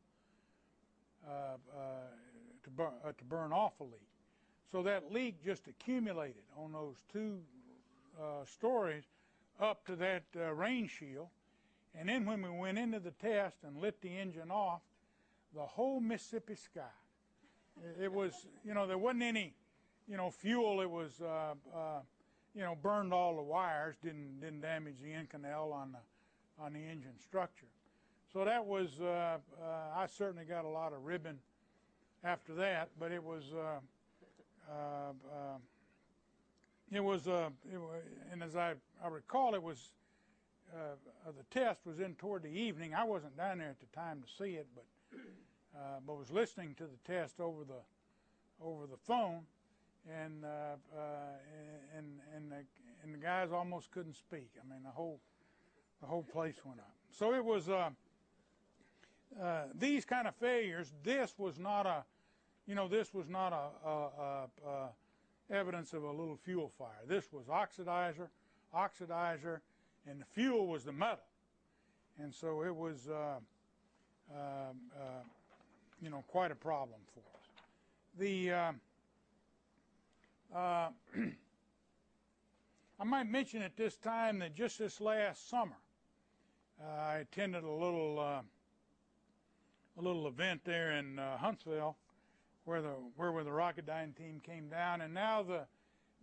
to burn off a leak. So that leak just accumulated on those two stories up to that rain shield. And then when we went into the test and lit the engine off, the whole Mississippi sky, it was, there wasn't any, fuel. It was, burned all the wires, didn't damage the Inconel on the engine structure. So that was, I certainly got a lot of ribbon after that, but it was, and as I recall, it was, the test was in toward the evening. I wasn't down there at the time to see it, but was listening to the test over the phone, and the guys almost couldn't speak. I mean, the whole place went up. So it was these kind of failures. This was not a evidence of a little fuel fire. This was oxidizer, and the fuel was the metal, and so it was quite a problem for us. I might mention at this time that just this last summer, I attended a little event there in Huntsville, where the Rocketdyne team came down, and now the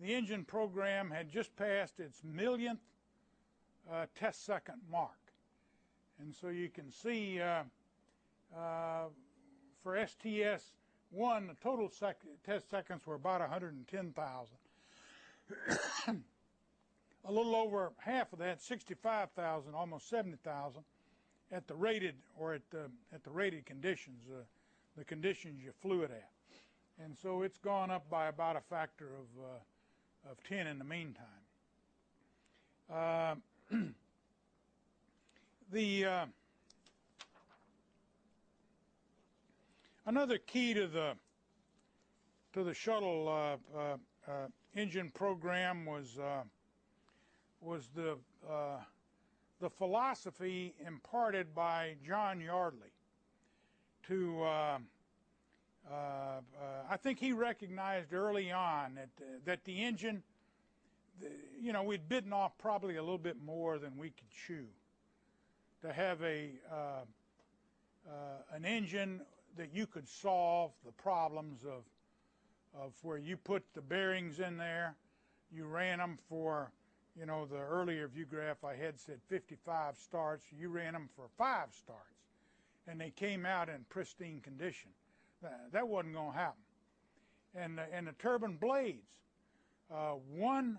engine program had just passed its millionth test second mark, and so you can see for STS-1, the total test seconds were about 110,000. A little over half of that, 65,000, almost 70,000, at the rated conditions, the conditions you flew it at, and so it's gone up by about a factor of 10 in the meantime. Another key to the shuttle engine program was the philosophy imparted by John Yardley to I think he recognized early on that the engine, we'd bitten off probably a little bit more than we could chew to have an engine that you could solve the problems of where you put the bearings in there, you ran them for, the earlier view graph I had said 55 starts, you ran them for 5 starts, and they came out in pristine condition. That wasn't going to happen. And the turbine blades, one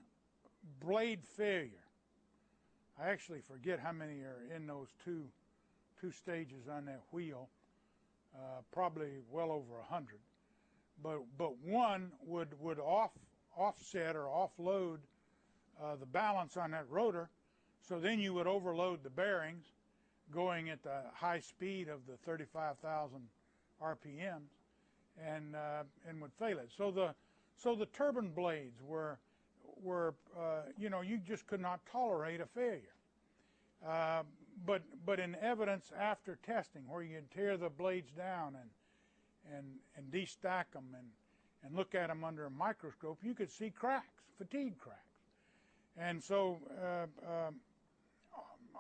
blade failure, I actually forget how many are in those two stages on that wheel, probably well over 100. But one would offset or offload the balance on that rotor, so then you would overload the bearings going at the high speed of the 35,000 RPMs and would fail it. So the turbine blades were you just could not tolerate a failure. But in evidence after testing, where you could tear the blades down and destack them and look at them under a microscope, you could see cracks, fatigue cracks. And so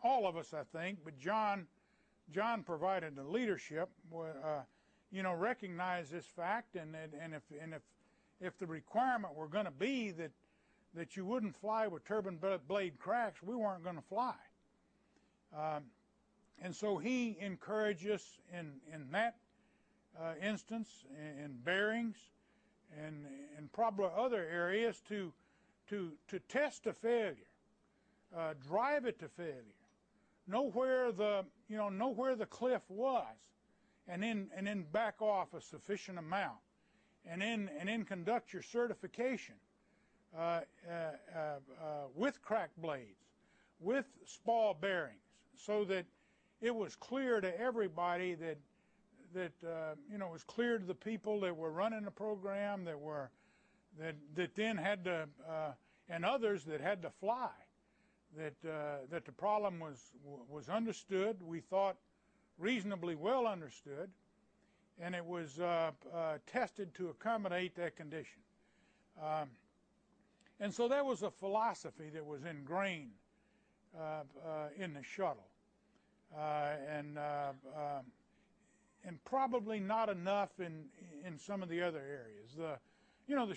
all of us, I think, but John provided the leadership, recognized this fact, and if the requirement were going to be that you wouldn't fly with turbine blade cracks, we weren't going to fly. And so he encouraged us in that instance, in bearings, and probably other areas to test a failure, drive it to failure, know where the cliff was, and then back off a sufficient amount, and then conduct your certification with cracked blades, with spall bearings, so that it was clear to everybody that it was clear to the people that were running the program, that were that then had to, and others that had to fly. That the problem was understood. We thought reasonably well understood, and it was tested to accommodate that condition. And so there was a philosophy that was ingrained in the shuttle, and probably not enough in some of the other areas. The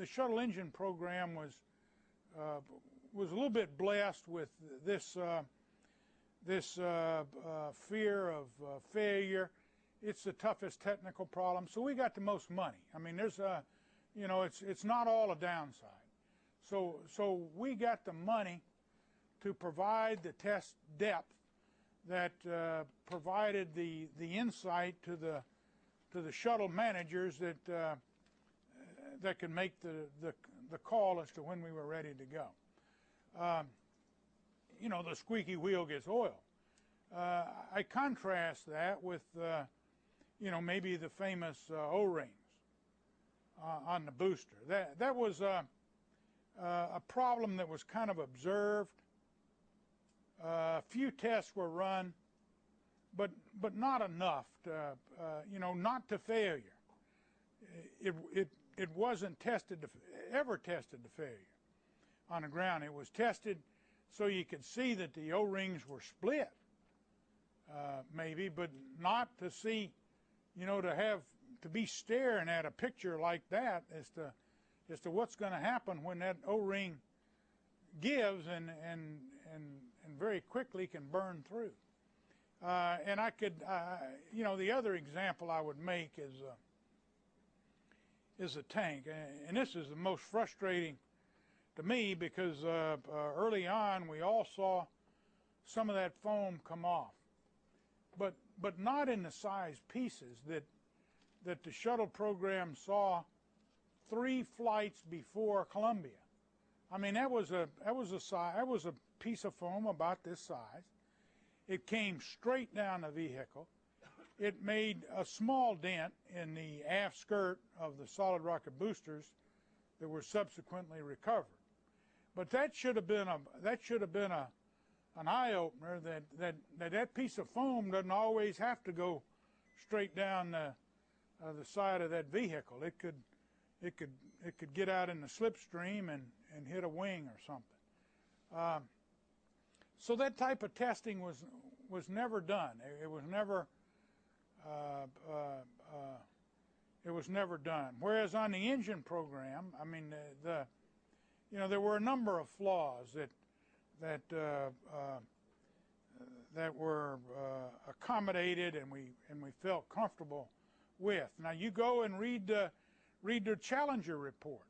shuttle engine program was a little bit blessed with this fear of failure. It's the toughest technical problem, so we got the most money. I mean, there's it's not all a downside. So we got the money to provide the test depth that provided the insight to the shuttle managers that could make the call as to when we were ready to go. The squeaky wheel gets oil. I contrast that with maybe the famous O-rings on the booster. That was a problem that was kind of observed. A few tests were run, but not enough to, not to failure. It wasn't ever tested to failure on the ground. It was tested so you could see that the O-rings were split, maybe, but not to see, to be staring at a picture like that as to what's going to happen when that O-ring gives and very quickly can burn through. And I could, the other example I would make is a tank, and this is the most frustrating to me because early on we all saw some of that foam come off, but not in the size pieces that the shuttle program saw 3 flights before Columbia. I mean, that was a piece of foam about this size. It came straight down the vehicle. It made a small dent in the aft skirt of the solid rocket boosters that were subsequently recovered. But that should have been an eye opener that piece of foam doesn't always have to go straight down the side of that vehicle. It could get out in the slipstream and hit a wing or something. So that type of testing was never done. It was never done. Whereas on the engine program, I mean, there were a number of flaws that were accommodated and we felt comfortable with. Now you go and read the Challenger report.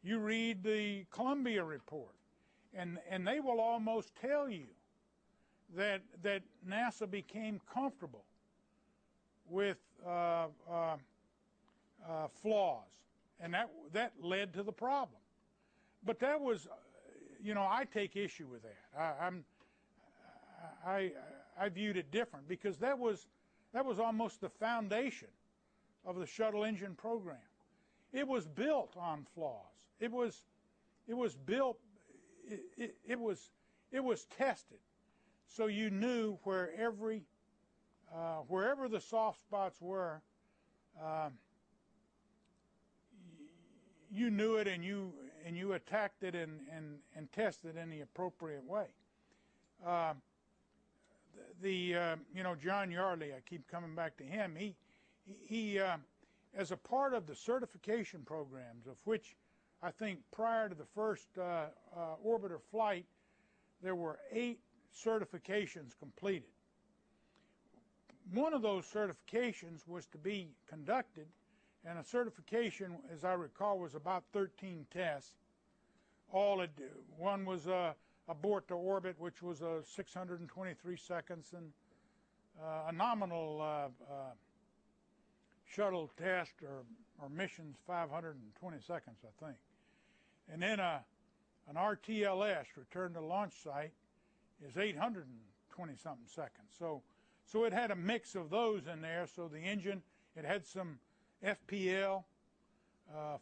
You read the Columbia report, and they will almost tell you that NASA became comfortable with flaws, and that led to the problem. But that was, I take issue with that. I viewed it different because that was almost the foundation of the shuttle engine program. It was built on flaws. It was built. It was tested, so you knew wherever the soft spots were. You knew it, and you attacked it and tested in the appropriate way. John Yardley, I keep coming back to him. He as a part of the certification programs, of which I think prior to the first orbiter flight, there were 8 certifications completed. One of those certifications was to be conducted, and a certification, as I recall, was about 13 tests. One was abort to orbit, which was 623 seconds, and a nominal shuttle test or missions 520 seconds, I think. And then an RTLS, return to launch site, is 820-something seconds. So it had a mix of those in there. So the engine, it had some FPL,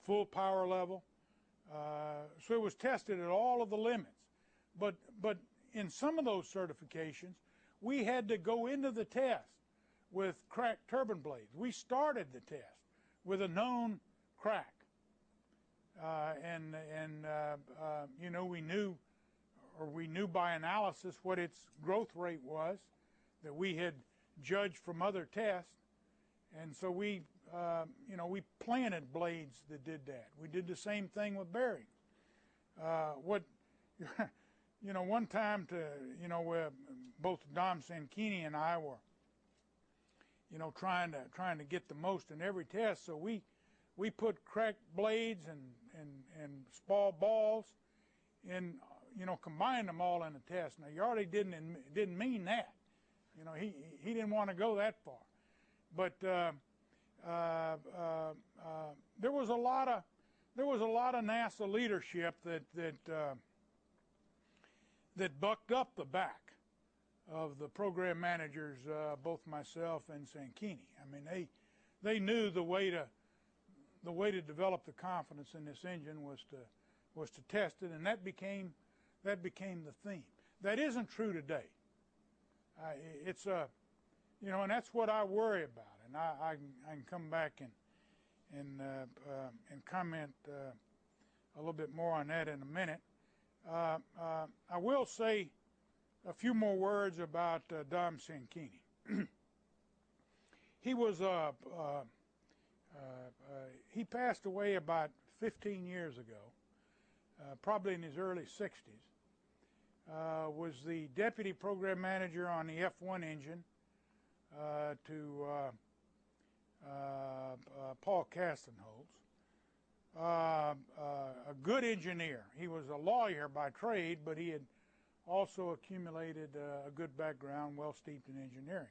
full power level. So it was tested at all of the limits. But in some of those certifications, we had to go into the test with cracked turbine blades. We started the test with a known crack. You know, we knew by analysis what its growth rate was that we had judged from other tests. And so we planted blades that did that. We did the same thing with bearings. One time both Dom Sanchini and I were, trying to get the most in every test. So we put cracked blades and small balls in, combined them all in a test. Now Yardy didn't mean that. He didn't want to go that far. But there was a lot of NASA leadership that bucked up the back of the program managers, both myself and Sanchini. I mean, they knew the way to develop the confidence in this engine was to test it, and that became the theme. That isn't true today. And that's what I worry about. And I can come back and comment a little bit more on that in a minute. I will say a few more words about Dom Sanchini. He passed away about 15 years ago, probably in his early 60s. Was the deputy program manager on the F1 engine to Paul Castenholz. A good engineer. He was a lawyer by trade, but he had also accumulated a good background, well steeped in engineering.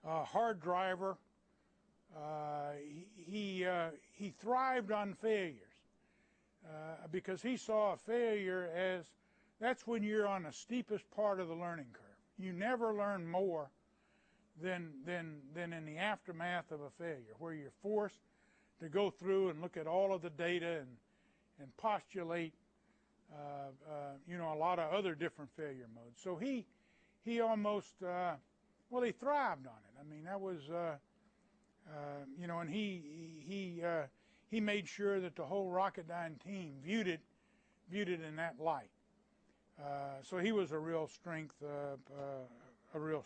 Hard driver. He thrived on failures because he saw a failure as that's when you're on the steepest part of the learning curve. You never learn more than in the aftermath of a failure, where you're forced to go through and look at all of the data and postulate a lot of other different failure modes. So he almost he thrived on it. I mean, that was and he made sure that the whole Rocketdyne team viewed it in that light. So he was a real strength to the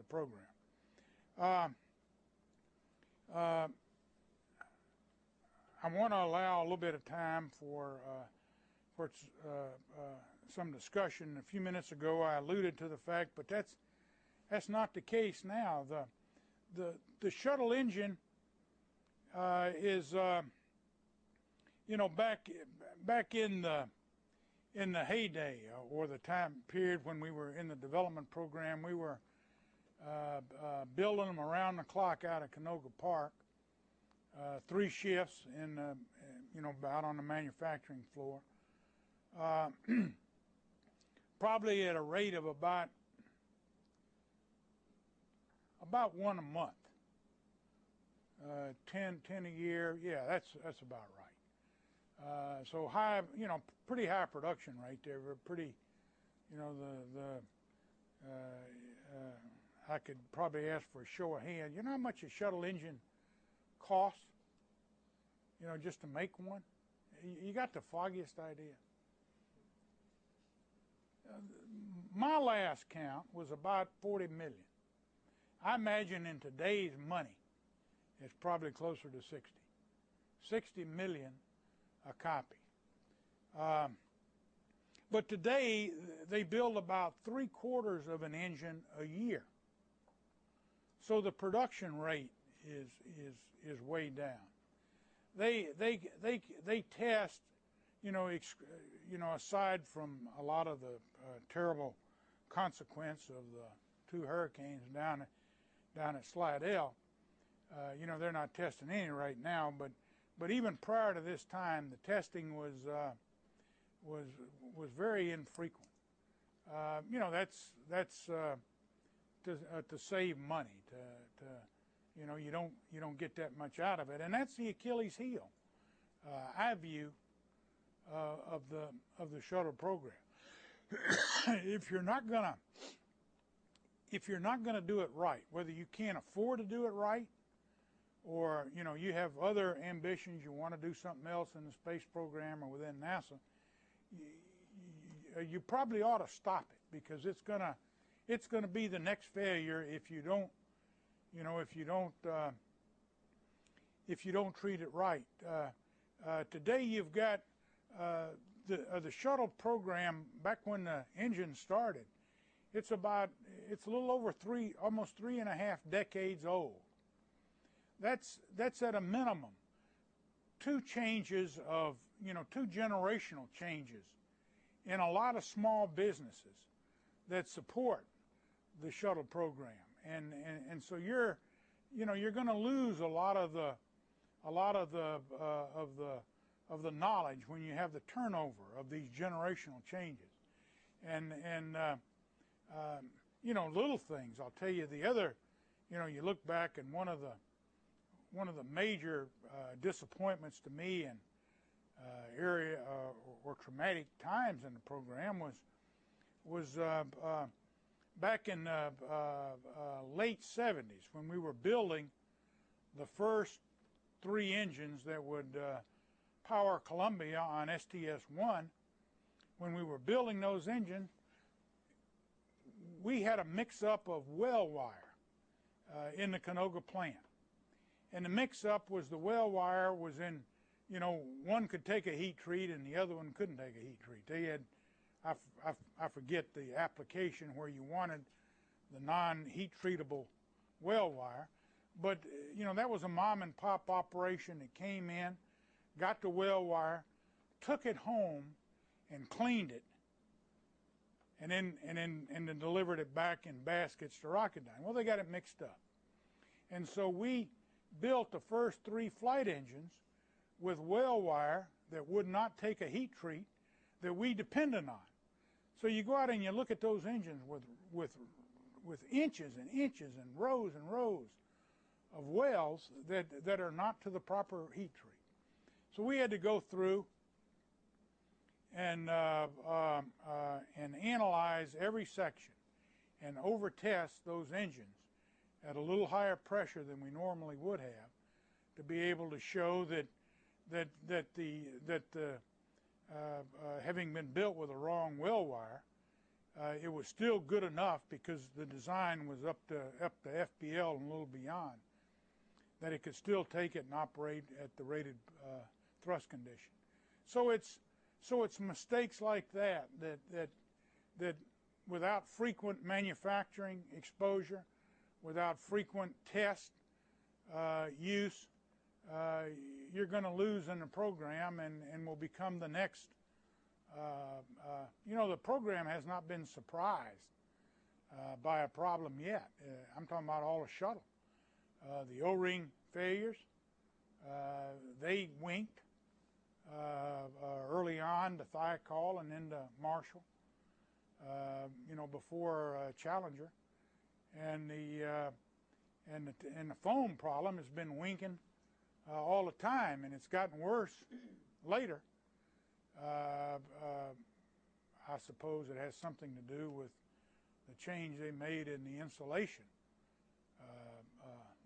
program. I want to allow a little bit of time for some discussion. A few minutes ago, I alluded to the fact, but that's not the case now. The shuttle engine is back in the heyday or the time period when we were in the development program. We were building them around the clock out at Canoga Park, 3 shifts out on the manufacturing floor, probably at a rate of about one a month, 10 a year. Yeah, that's about right. So high, pretty high production rate there. We're pretty, I could probably ask for a show of hands. You know how much a shuttle engine costs? Just to make one? You got the foggiest idea? My last count was about 40 million. I imagine in today's money, it's probably closer to 60. 60 million a copy. But today, they build about 3/4 of an engine a year. So the production rate is way down. They test, aside from a lot of the terrible consequence of the 2 hurricanes down at Slidell, they're not testing any right now. But even prior to this time, the testing was very infrequent. That's to save money, you don't get that much out of it, and that's the Achilles heel, I view, of the shuttle program. if you're not gonna do it right, whether you can't afford to do it right, or you have other ambitions, you want to do something else in the space program or within NASA, you probably ought to stop it, because it's gonna be the next failure if you don't treat it right. Today you've got the shuttle program. Back when the engine started, it's a little over almost 3.5 decades old. That's at a minimum two generational changes in a lot of small businesses that support the shuttle program, and so you're going to lose a lot of the knowledge when you have the turnover of these generational changes, and little things. I'll tell you the other. You look back, and one of the major disappointments to me and area or traumatic times in the program was back in late 70s, when we were building the first 3 engines that would power Columbia on STS-1. When we were building those engines, we had a mix-up of well wire in the Canoga plant. And the mix-up was the well wire was in, one could take a heat treat and the other one couldn't take a heat treat. They had, I forget the application where you wanted the non-heat treatable well wire, but that was a mom and pop operation that came in, got the well wire, took it home and cleaned it, and then delivered it back in baskets to Rocketdyne. Well, they got it mixed up. And so we built the first 3 flight engines with well wire that would not take a heat treat that we depended on. So you go out and you look at those engines with inches and inches and rows of wells that are not to the proper heat treat. So we had to go through and analyze every section and over-test those engines at a little higher pressure than we normally would have, to be able to show that having been built with a wrong well wire, it was still good enough, because the design was up to FPL and a little beyond, that it could still take it and operate at the rated thrust condition. So it's mistakes like that without frequent manufacturing exposure, without frequent test use, you're going to lose in the program and will become the next. The program has not been surprised by a problem yet. I'm talking about all the shuttle. The O-ring failures, they winked early on to Thiokol and then to Marshall, before Challenger. And the foam problem has been winking all the time, and it's gotten worse later. I suppose it has something to do with the change they made in the insulation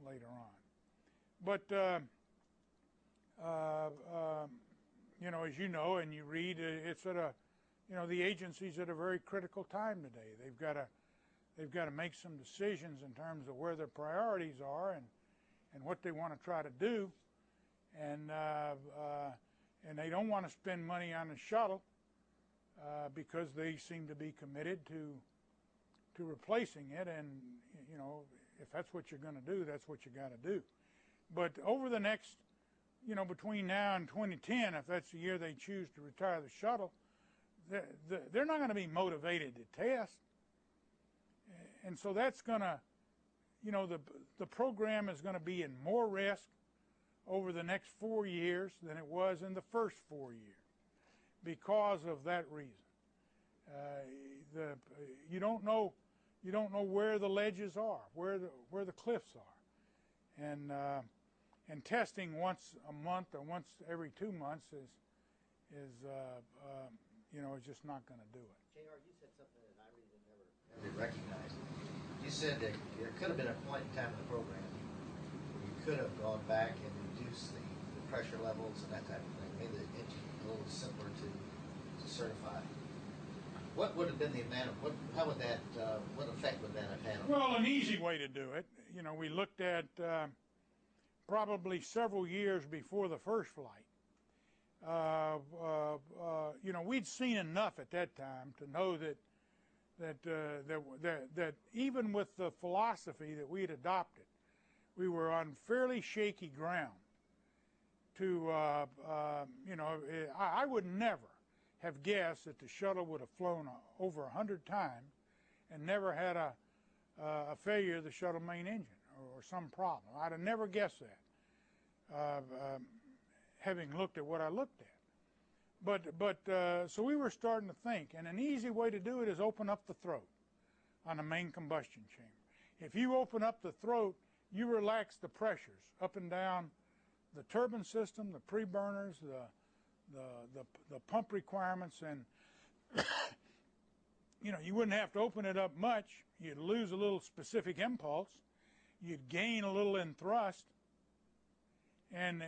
later on. But as you know and you read, it's at the agency's at a very critical time today. They've got to make some decisions in terms of where their priorities are and what they want to try to do, and they don't want to spend money on the shuttle because they seem to be committed to replacing it. And if that's what you're going to do, that's what you got to do. But over the next, between now and 2010, if that's the year they choose to retire the shuttle, they're not going to be motivated to test. And so that's going to, the program is going to be in more risk over the next 4 years than it was in the first 4 years because of that reason. You don't know where the ledges are, where the cliffs are, and testing once a month or once every 2 months is you know, is just not going to do it. JR, you said something that I really never recognized. You said that there could have been a point in time in the program where you could have gone back and reduced the pressure levels and that type of thing, made the engine a little simpler to certify. What would have been the amount of, how would that, what effect would that have had on? Well, an easy way to do it, you know, we looked at probably several years before the first flight. You know, we'd seen enough at that time to know that even with the philosophy that we had adopted, we were on fairly shaky ground. To you know, I would never have guessed that the shuttle would have flown over 100 times and never had a failure of the shuttle main engine or some problem. I'd have never guessed that, having looked at what I looked at. So we were starting to think, and an easy way to do it is open up the throat on the main combustion chamber. If you open up the throat, you relax the pressures up and down the turbine system, the pre-burners, the pump requirements, and you know, you wouldn't have to open it up much. You'd lose a little specific impulse. You'd gain a little in thrust, and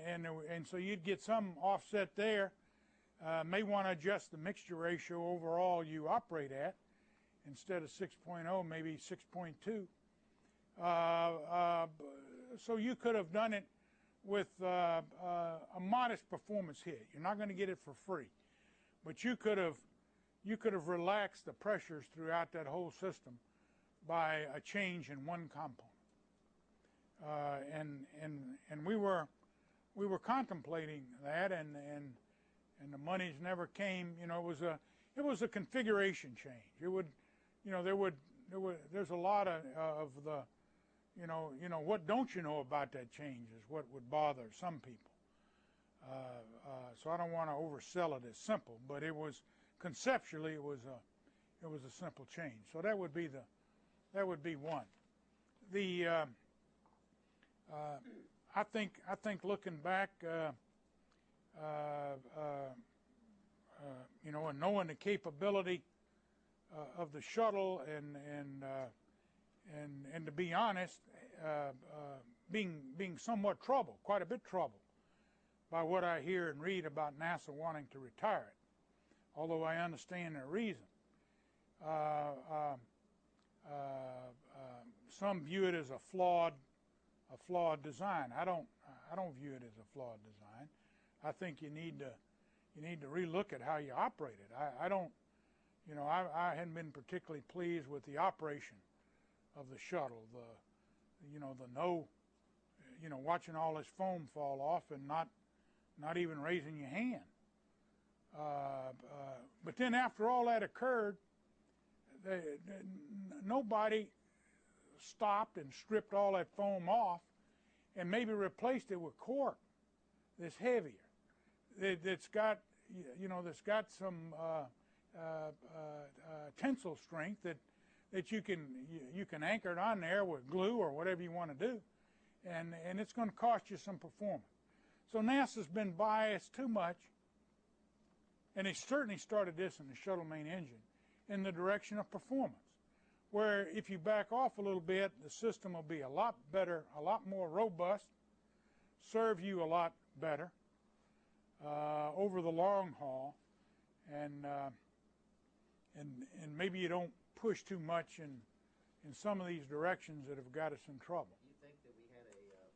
so you'd get some offset there. May want to adjust the mixture ratio overall you operate at. Instead of 6.0, maybe 6.2. So you could have done it with a modest performance hit. You're not going to get it for free, but you could have relaxed the pressures throughout that whole system by a change in one component. And we were contemplating that, and the monies never came. You know, it was a configuration change. It would, you know, there's a lot of the, you know, what don't you know about that change is what would bother some people. So I don't want to oversell it as simple, but it was conceptually it was a simple change. So that would be one. The I think looking back, you know, and knowing the capability of the shuttle, and to be honest, being somewhat troubled, quite a bit troubled, by what I hear and read about NASA wanting to retire it, although I understand their reason. Some view it as a flawed design. I don't view it as a flawed design. I think you need to relook at how you operate it. I don't, you know, I hadn't been particularly pleased with the operation of the shuttle. Watching all this foam fall off and not even raising your hand. But then after all that occurred, nobody stopped and stripped all that foam off and maybe replaced it with cork that's heavier, that's got, you know, that's got some tensile strength that you can anchor it on there with glue or whatever you want to do, and it's going to cost you some performance. So NASA's been biased too much, and they certainly started this in the shuttle main engine, in the direction of performance, where if you back off a little bit, the system will be a lot better, a lot more robust, serve you a lot better over the long haul, and maybe you don't push too much in some of these directions that have got us in trouble. Do you think that we had a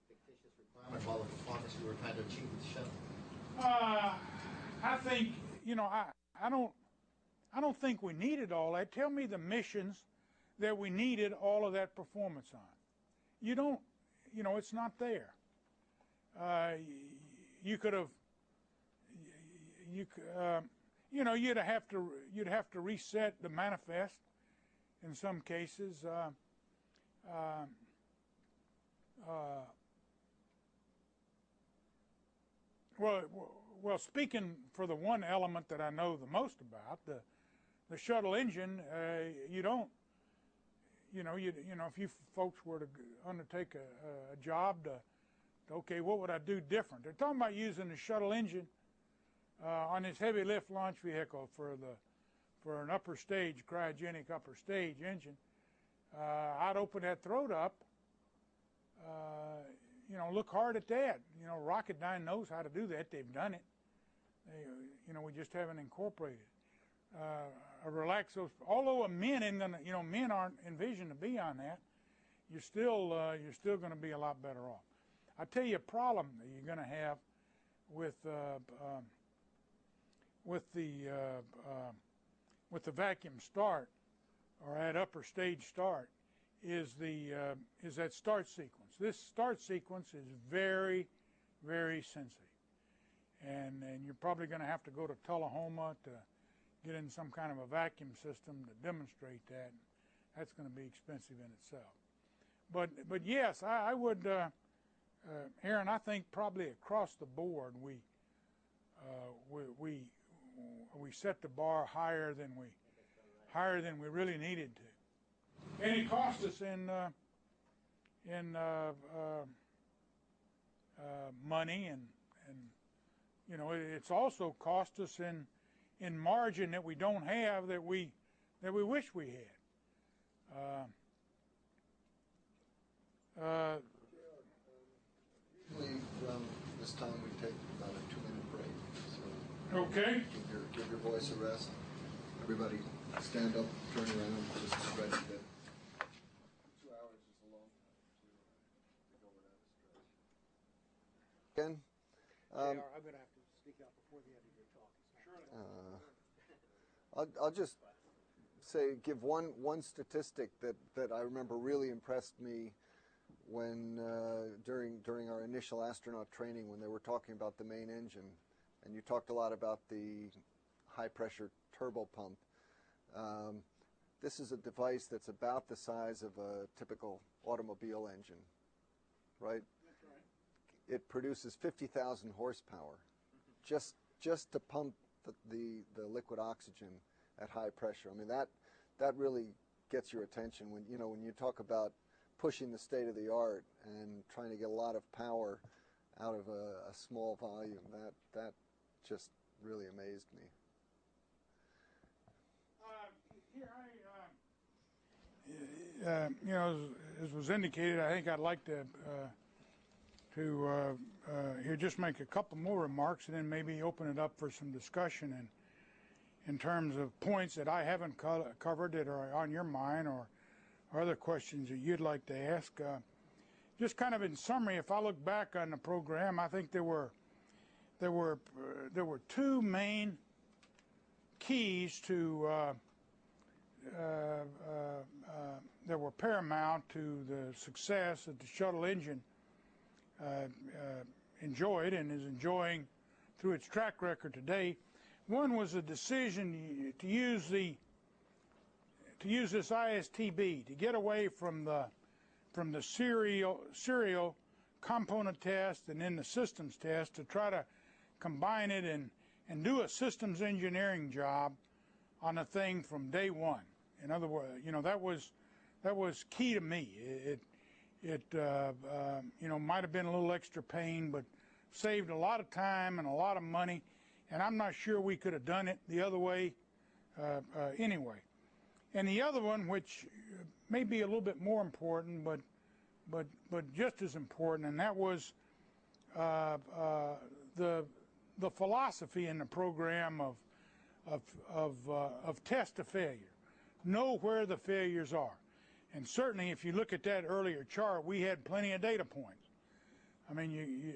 fictitious requirement of all the performance we were trying to achieve with the shuttle? I think, you know, I don't think we needed all that. Tell me the missions that we needed all of that performance on. You don't, you know, it's not there. You could have, you know, you'd have to reset the manifest in some cases. Well, speaking for the one element that I know the most about, the shuttle engine, you if you folks were to undertake a job okay, what would I do different? They're talking about using the shuttle engine on this heavy lift launch vehicle for an upper stage, cryogenic upper stage engine. I'd open that throat up, look hard at that. Rocketdyne knows how to do that. They've done it. We just haven't incorporated it. A relaxo, although men aren't envisioned to be on that, you're still going to be a lot better off. I tell you a problem that you're going to have with the vacuum start or at upper stage start is that start sequence. This start sequence is very, very sensitive, and you're probably going to have to go to Tullahoma to get in some kind of a vacuum system to demonstrate that. That's going to be expensive in itself. But yes, I would, Aaron. I think probably across the board we set the bar higher than we really needed to, and it cost us in money, and it's also cost us in margin that we don't have that we wish we had. Usually around this time we take about a 2-minute break. So Okay. give your voice a rest. Everybody stand up, turn around, just stretch a bit. 2 hours is a long time to go without a stretch. Again? I'm going to have to speak out before the end of your talk. I'll just say, give one statistic that I remember really impressed me when during our initial astronaut training, when they were talking about the main engine, and you talked a lot about the high pressure turbo pump. This is a device that's about the size of a typical automobile engine, right? That's right. It produces 50,000 horsepower just to pump the liquid oxygen at high pressure. I mean, that really gets your attention when you talk about pushing the state of the art and trying to get a lot of power out of a small volume. That just really amazed me. As was indicated, I think I'd like to here just make a couple more remarks and then maybe open it up for some discussion and in terms of points that I haven't covered that are on your mind or other questions that you'd like to ask. Just kind of in summary, if I look back on the program, I think there were two main keys to that were paramount to the success that the shuttle engine enjoyed and is enjoying through its track record today. One was a decision to use this ISTB to get away from the serial component test and then the systems test to try to combine it and do a systems engineering job on the thing from day one. In other words, that was key to me. It might have been a little extra pain, but saved a lot of time and a lot of money. And I'm not sure we could have done it the other way anyway. And the other one, which may be a little bit more important, but just as important, and that was the philosophy in the program of test to failure. Know where the failures are. And certainly, if you look at that earlier chart, we had plenty of data points. I mean,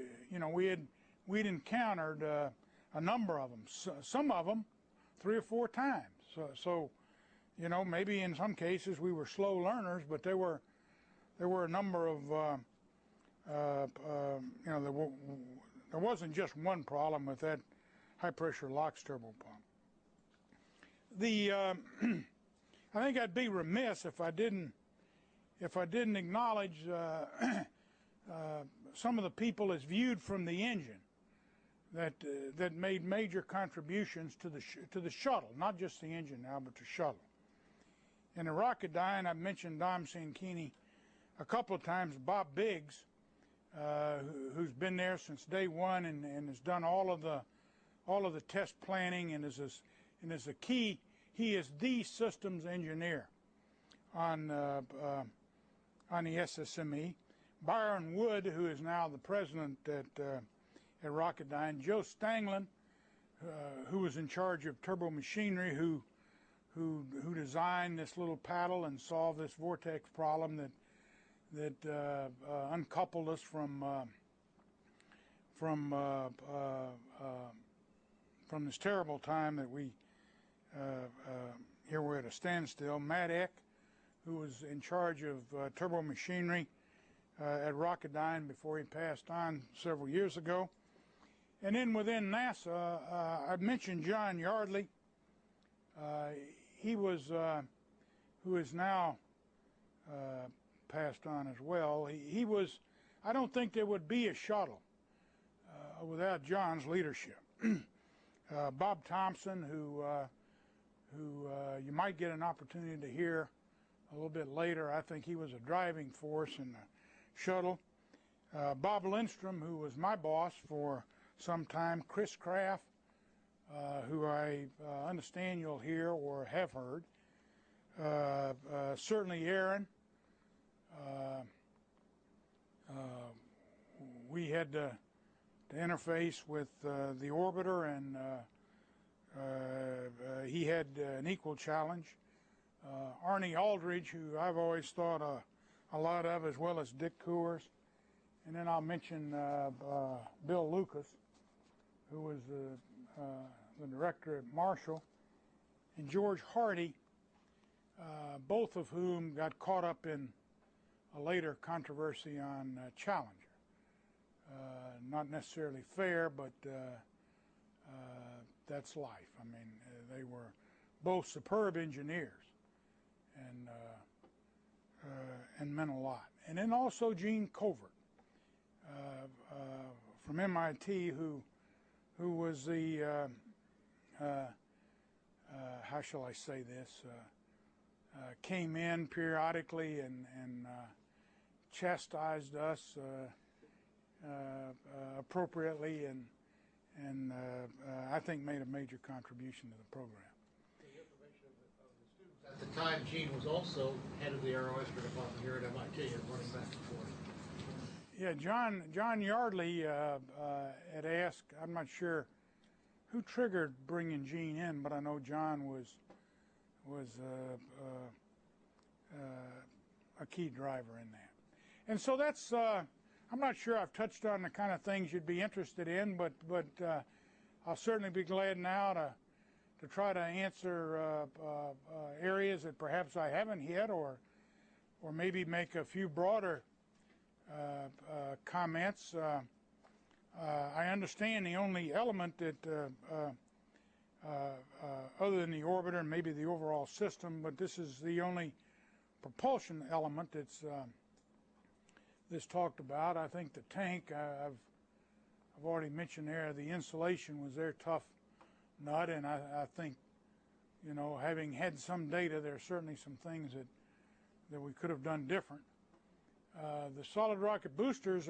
we'd encountered a number of them. Some of them 3 or 4 times. So maybe in some cases we were slow learners, but there were a number of there wasn't just one problem with that high pressure LOX turbo pump. I think I'd be remiss if I didn't acknowledge some of the people as viewed from the engine that made major contributions to the shuttle, not just the engine now, but the shuttle. In the Rocketdyne, I've mentioned Dom Sanchini a couple of times. Bob Biggs, who's been there since day one and has done all of the test planning and is a key. He is the systems engineer on the SSME. Byron Wood, who is now the president at Rocketdyne. Joe Stanglin, who was in charge of turbo machinery, who designed this little paddle and solved this vortex problem that uncoupled us from this terrible time that we here we're at a standstill. Matt Eck, who was in charge of turbo machinery at Rocketdyne before he passed on several years ago. And then within NASA, I've mentioned John Yardley. He was, who is now passed on as well. He was, I don't think there would be a shuttle without John's leadership. Bob Thompson, who you might get an opportunity to hear a little bit later. I think he was a driving force in the shuttle. Bob Lindstrom, who was my boss for some time. Chris Kraft, who I understand you'll hear or have heard. Certainly Aaron. We had to interface with the orbiter, and he had an equal challenge. Arnie Aldridge, who I've always thought a lot of, as well as Dick Coors. And then I'll mention Bill Lucas, who was the director at Marshall, and George Hardy, both of whom got caught up in a later controversy on Challenger. Not necessarily fair, but that's life. I mean, they were both superb engineers and meant a lot. And then also Gene Covert from MIT, who was the how shall I say this? Came in periodically and chastised us appropriately, and I think made a major contribution to the program. At the time, Gene was also head of the aeroastro department here at MIT and running back and forth. Yeah, John Yardley had asked, I'm not sure who triggered bringing Gene in, but I know John was a key driver in that. And so that's, I'm not sure I've touched on the kind of things you'd be interested in, but I'll certainly be glad now to try to answer areas that perhaps I haven't hit, or maybe make a few broader comments. I understand the only element that, other than the orbiter and maybe the overall system, but this is the only propulsion element that's talked about. I think the tank, I've already mentioned there, the insulation was their tough nut, and I think, you know, having had some data, there are certainly some things that we could have done different. The solid rocket boosters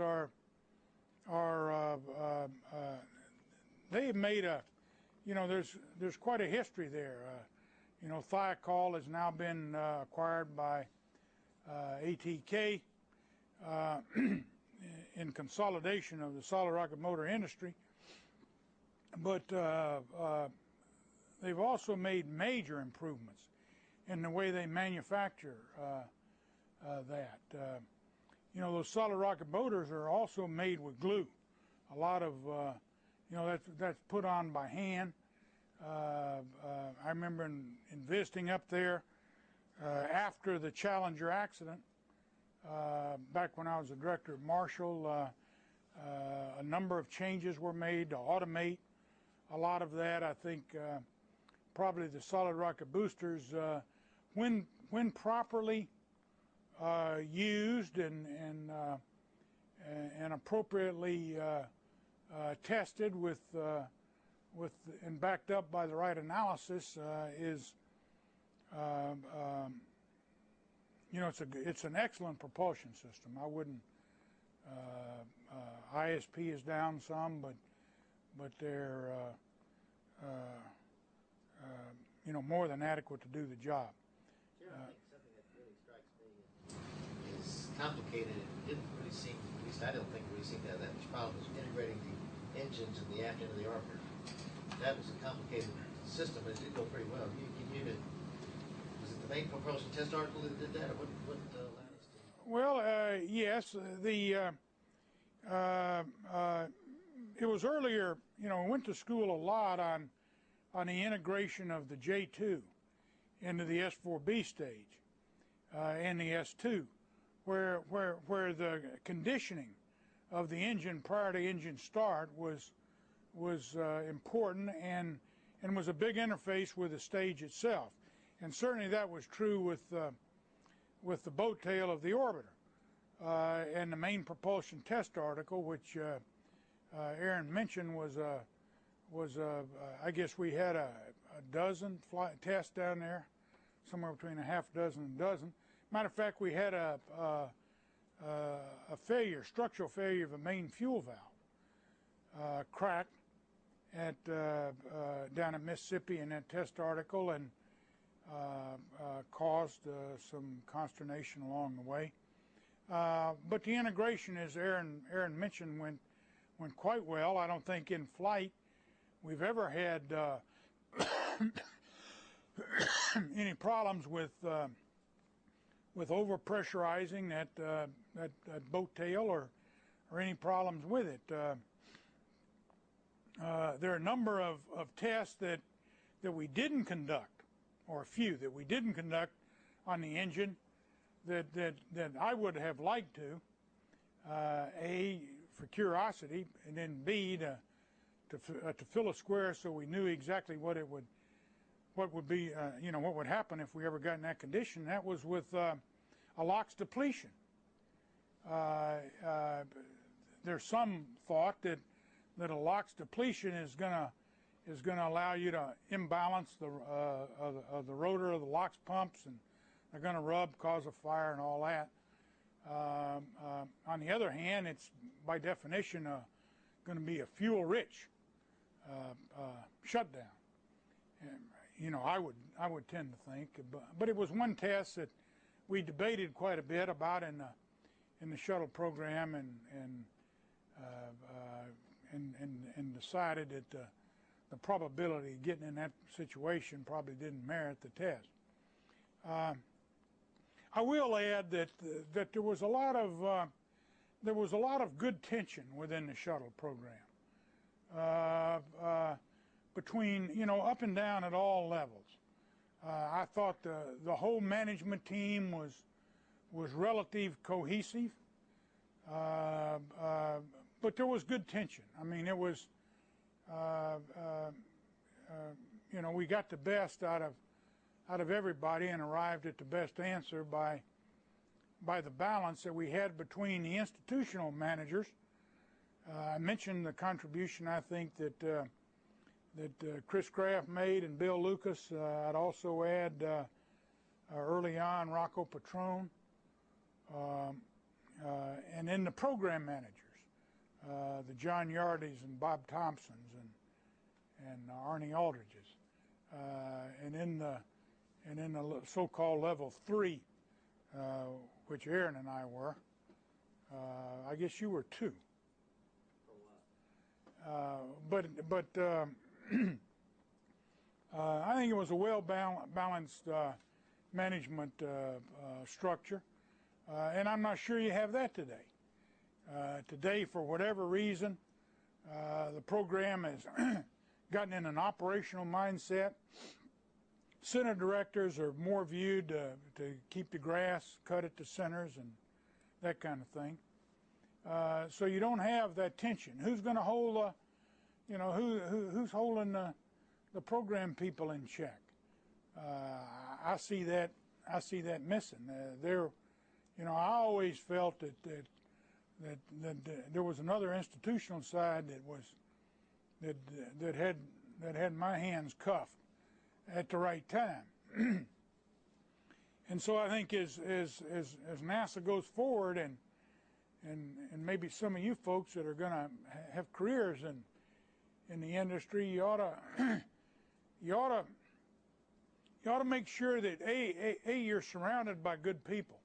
they've made a, you know, there's quite a history there. You know, Thiokol has now been acquired by ATK in consolidation of the solid rocket motor industry. But they've also made major improvements in the way they manufacture that. You know, those solid rocket motors are also made with glue. A lot of, you know, that's put on by hand. I remember in visiting up there after the Challenger accident, back when I was the director at Marshall, a number of changes were made to automate a lot of that. I think probably the solid rocket boosters, when properly used and appropriately tested with and backed up by the right analysis, is you know, it's an excellent propulsion system. I wouldn't. ISP is down some, but they're you know, more than adequate to do the job. I think something that really strikes me is complicated. It didn't really seem, at least I don't think it really seemed to have that much problem, was integrating the engines in the aft end of the orbiter. That was a complicated system, but it did go pretty well. Was it the main propulsion test article that did that, or what allowed us to? Well, yes, it was earlier, you know, I went to school a lot on the integration of the J2 into the S4B stage and the S2, where the conditioning of the engine prior to engine start was important and was a big interface with the stage itself. And certainly that was true with the boat tail of the orbiter. And the main propulsion test article, which Aaron mentioned, was I guess we had a dozen flight tests down there, somewhere between a half dozen and a dozen. Matter of fact, we had a structural failure of a main fuel valve, cracked down in Mississippi in that test article, and caused some consternation along the way. But the integration, as Aaron mentioned, went quite well. I don't think in flight we've ever had any problems with overpressurizing that boat tail or any problems with it. There are a number of tests that we didn't conduct, or a few that we didn't conduct on the engine that I would have liked to. A, for curiosity, and then B, to fill a square so we knew exactly what would be, you know, what would happen if we ever got in that condition. That was with a LOX depletion. There's some thought that a LOX depletion is gonna allow you to imbalance the rotor of the LOX pumps, and they're gonna rub, cause a fire, and all that. On the other hand, it's by definition going to be a fuel-rich shutdown. And, you know, I would tend to think, but it was one test that we debated quite a bit about in the shuttle program, and decided that the probability of getting in that situation probably didn't merit the test. I will add that there was a lot of good tension within the shuttle program, between, you know, up and down at all levels. I thought the whole management team was relative cohesive, but there was good tension. I mean, it was, you know, we got the best out of everybody and arrived at the best answer by the balance that we had between the institutional managers. I mentioned the contribution, I think, that Chris Kraft made and Bill Lucas. I'd also add early on Rocco Petrone, and then the program managers, the John Yardleys and Bob Thompsons and Arnie Aldridges, and in the so-called level 3, which Aaron and I were. I guess you were 2. But I think it was a well-balanced management structure, and I'm not sure you have that today. Today, for whatever reason, the program has gotten in an operational mindset. Center directors are more viewed to keep the grass cut at the centers and that kind of thing. So you don't have that tension. Who's going to hold, you know, who's holding the program people in check? I see that missing. There, you know, I always felt that there was another institutional side that had my hands cuffed at the right time. And so I think as NASA goes forward, and maybe some of you folks that are going to have careers in the industry, you ought to make sure that you're surrounded by good people,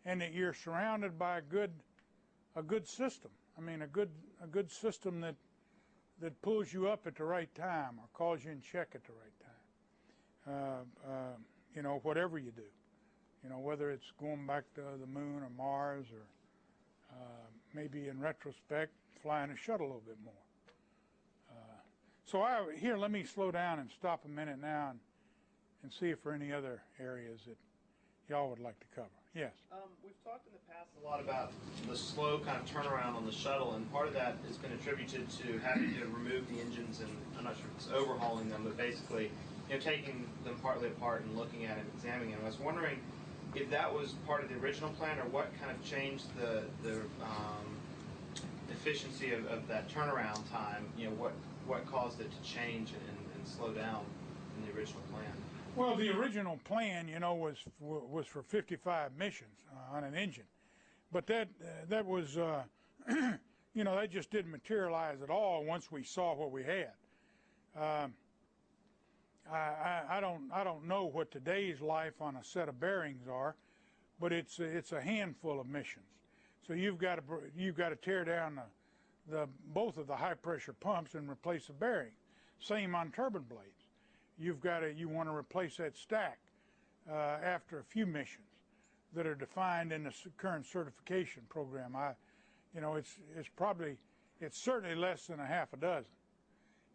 and that you're surrounded by a good system. I mean, a good system that pulls you up at the right time or calls you in check at the right time. You know, whatever you do. You know, whether it's going back to the moon or Mars, or maybe in retrospect, flying a shuttle a little bit more. So let me slow down and stop a minute now and see if there are any other areas that y'all would like to cover. Yes? We've talked in the past a lot about the slow kind of turnaround on the shuttle, and part of that has been attributed to having to remove the engines, and I'm not sure if it's overhauling them, but basically, you know, taking them partly apart and looking at it and examining them. I was wondering if that was part of the original plan, or what kind of changed the efficiency of that turnaround time. You know, what caused it to change and slow down in the original plan? Well, the original plan, you know, was for 55 missions on an engine, but that was, you know, that just didn't materialize at all once we saw what we had. I don't know what today's life on a set of bearings are, but it's a handful of missions. So you've got to tear down both of the high pressure pumps and replace the bearing. Same on turbine blades. You want to replace that stack after a few missions that are defined in the current certification program. It's certainly less than a half a dozen.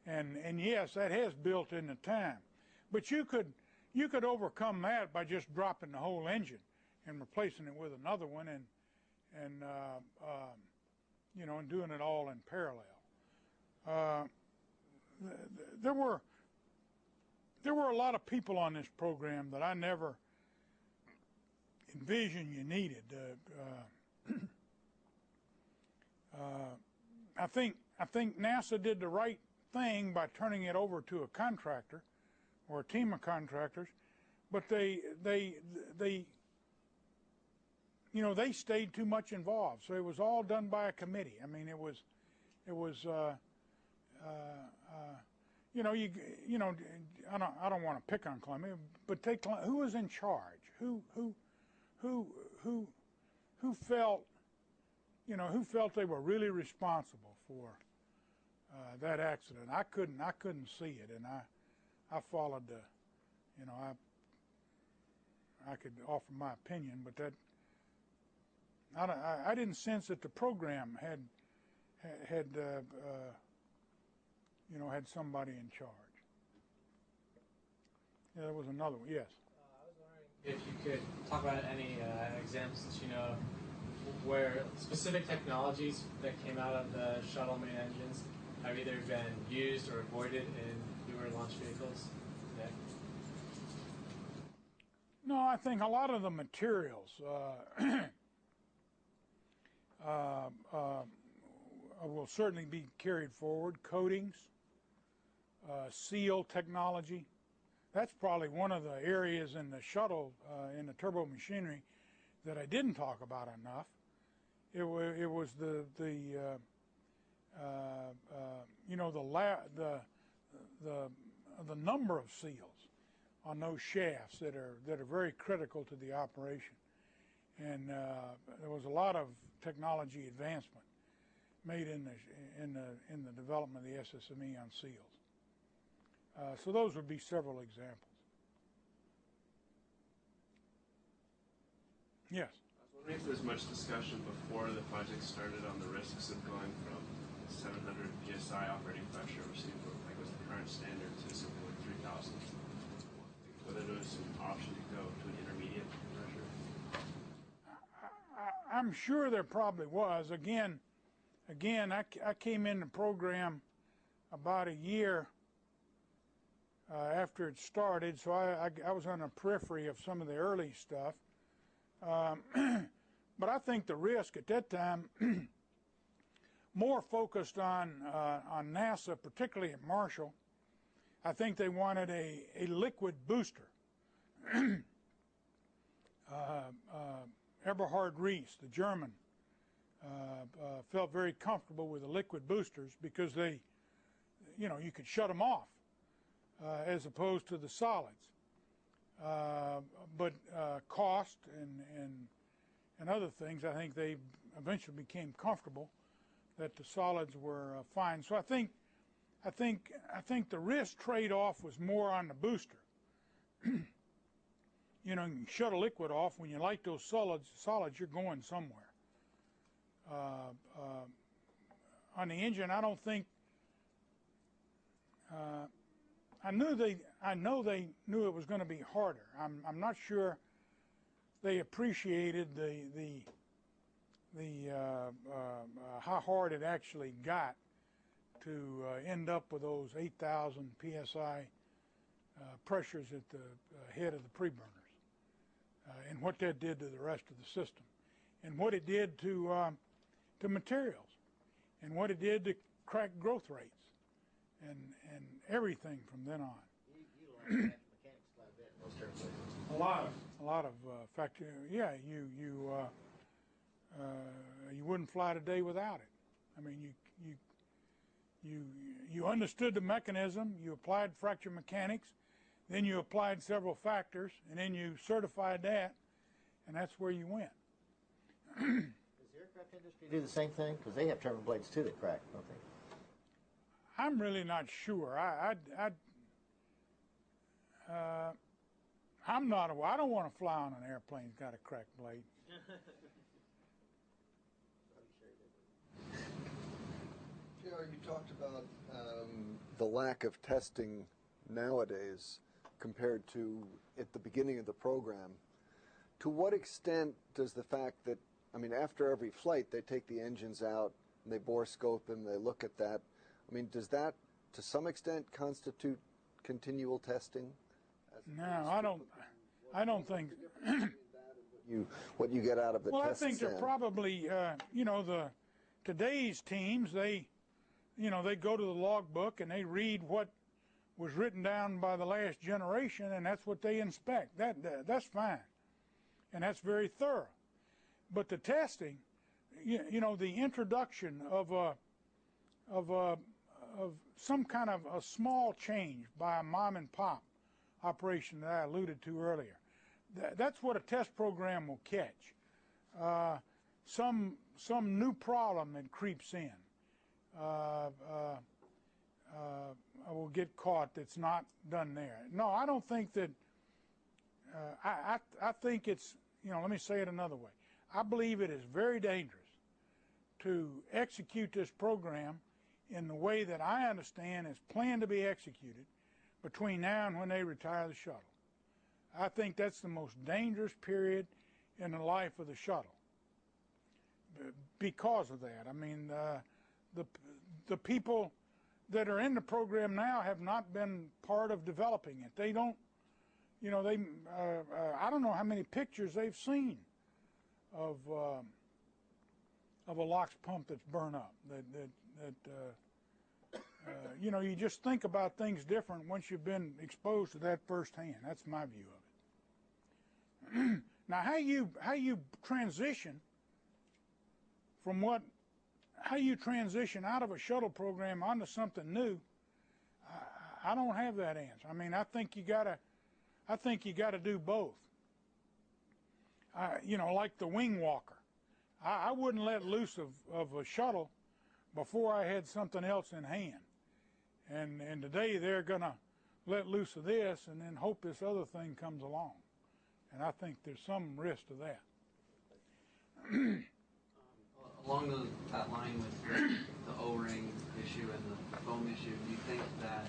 And yes, that has built in the time, but you could overcome that by just dropping the whole engine and replacing it with another one, and you know, and doing it all in parallel. There were a lot of people on this program that I never envisioned you needed. I think NASA did the right thing by turning it over to a contractor or a team of contractors, but they stayed too much involved. So it was all done by a committee. I mean, it was I don't want to pick on Columbia, but who was in charge? Who felt they were really responsible for that accident? I couldn't see it, and I followed I could offer my opinion, but that I didn't sense that the program had somebody in charge. Yeah, there was another one. Yes. I was wondering if you could talk about any examples that you know where specific technologies that came out of the shuttle main engines have either been used or avoided in newer launch vehicles today? No, I think a lot of the materials will certainly be carried forward. Coatings, seal technology. That's probably one of the areas in the shuttle, in the turbo machinery, that I didn't talk about enough. It was the number of seals on those shafts that are very critical to the operation, and there was a lot of technology advancement made in the development of the SSME on seals. So those would be several examples. Yes. I was wondering if there was much discussion before the project started on the risks of going from 700 psi operating pressure, which seems like was the current standard, to something like 3,000. Whether there was an option to go to an intermediate pressure. I'm sure there probably was. Again, I came in the program about a year after it started, so I was on the periphery of some of the early stuff. But I think the risk at that time more focused on NASA, particularly at Marshall. I think they wanted a liquid booster. Eberhard Rees, the German, felt very comfortable with the liquid boosters because they, you know, you could shut them off as opposed to the solids. But cost and other things, I think they eventually became comfortable that the solids were fine. So I think the risk trade-off was more on the booster. You know, you can shut a liquid off. When you light those solids, you're going somewhere. On the engine, I don't think. I know they knew it was going to be harder. I'm not sure they appreciated the how hard it actually got to end up with those 8,000 psi pressures at the head of the preburners, and what that did to the rest of the system, and what it did to materials, and what it did to crack growth rates, and everything from then on. You like mechanics quite a bit, most airplanes. A lot of factor. Yeah, you wouldn't fly today without it. I mean, you understood the mechanism. You applied fracture mechanics, then you applied several factors, and then you certified that, and that's where you went. Does the aircraft industry do the same thing? Because they have turbine blades too that crack, don't they? I'm really not sure. I'm not. I don't want to fly on an airplane that's got a cracked blade. JR, you talked about the lack of testing nowadays compared to at the beginning of the program. To what extent does the fact that, I mean, after every flight they take the engines out and they bore scope them, they look at that. I mean, does that to some extent constitute continual testing? No, I don't think. What you get out of the well, test I think they're stand. probably, today's teams, they go to the logbook and they read what was written down by the last generation, and that's what they inspect. That's fine, and that's very thorough. But the testing, the introduction of some kind of a small change by a mom and pop operation that I alluded to earlier. That's what a test program will catch. Some new problem that creeps in will get caught that's not done there. No, I don't think that. I think it's, let me say it another way. I believe it is very dangerous to execute this program in the way that I understand is planned to be executed between now and when they retire the shuttle. I think that's the most dangerous period in the life of the shuttle because of that. I mean, the people that are in the program now have not been part of developing it. They don't, I don't know how many pictures they've seen of a LOX pump that's burned up. You just think about things different once you've been exposed to that firsthand. That's my view of it. Now, how you transition out of a shuttle program onto something new, I don't have that answer. I mean, I think you gotta do both. Like the wing walker. I wouldn't let loose of a shuttle before I had something else in hand. And today they're gonna let loose of this and then hope this other thing comes along. And I think there's some risk to that. Along that line with the O-ring issue and the foam issue, do you think that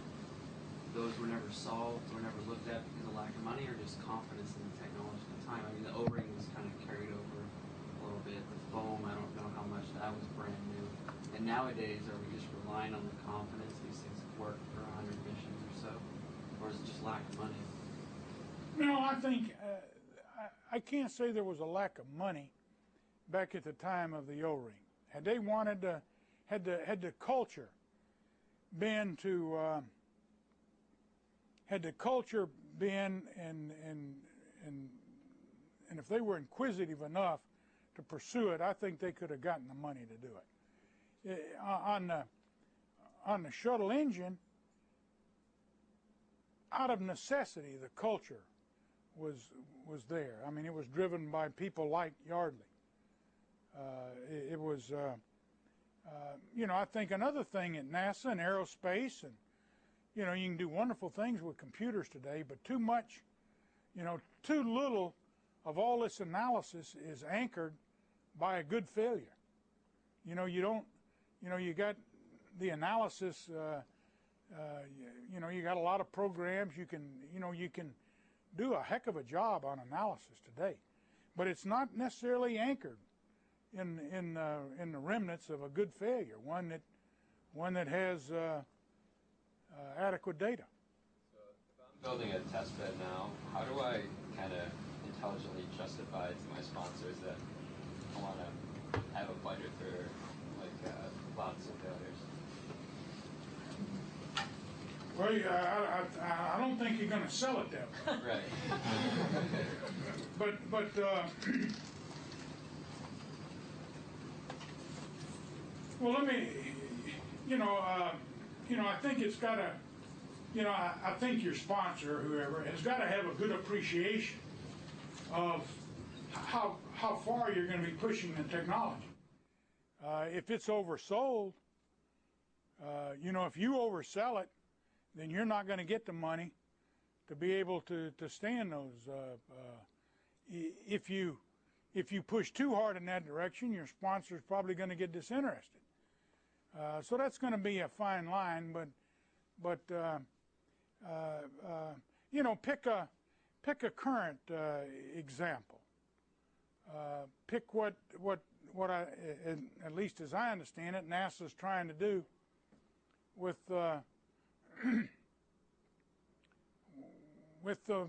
those were never solved or never looked at because of lack of money or just confidence in the technology at the time? I mean, the O-ring was kind of carried over a little bit. The foam, I don't know how much that was brand new. And nowadays, are we just relying on the confidence these things work for 100 missions or so? Or is it just lack of money? No, I think I can't say there was a lack of money back at the time of the O-ring. Had they wanted to, had the culture been to, had the culture been and and if they were inquisitive enough to pursue it, I think they could have gotten the money to do it. On the shuttle engine, out of necessity, the culture was there. I mean, it was driven by people like Yardley. It was, you know, I think another thing at NASA and aerospace, and, you know, you can do wonderful things with computers today, but too much, you know, too little of all this analysis is anchored by a good failure. You know, you don't, you know, you got the analysis, you know, you got a lot of programs. You can, you know, you can do a heck of a job on analysis today, but it's not necessarily anchored in the remnants of a good failure, one that has adequate data. So if I'm building a test bed now, how do I kind of intelligently justify to my sponsors that I want to have a budget for like lots of failures? Well, I don't think you're going to sell it that way. Right. But well, let me, you know, I think it's got to, you know, I think your sponsor, whoever, has got to have a good appreciation of how far you're going to be pushing the technology. If it's oversold, you know, if you oversell it, then you're not going to get the money to be able to stand those. If you push too hard in that direction, your sponsor's probably going to get disinterested. So that's going to be a fine line, but you know, pick a current example. Pick what I, at least as I understand it, NASA's trying to do with with the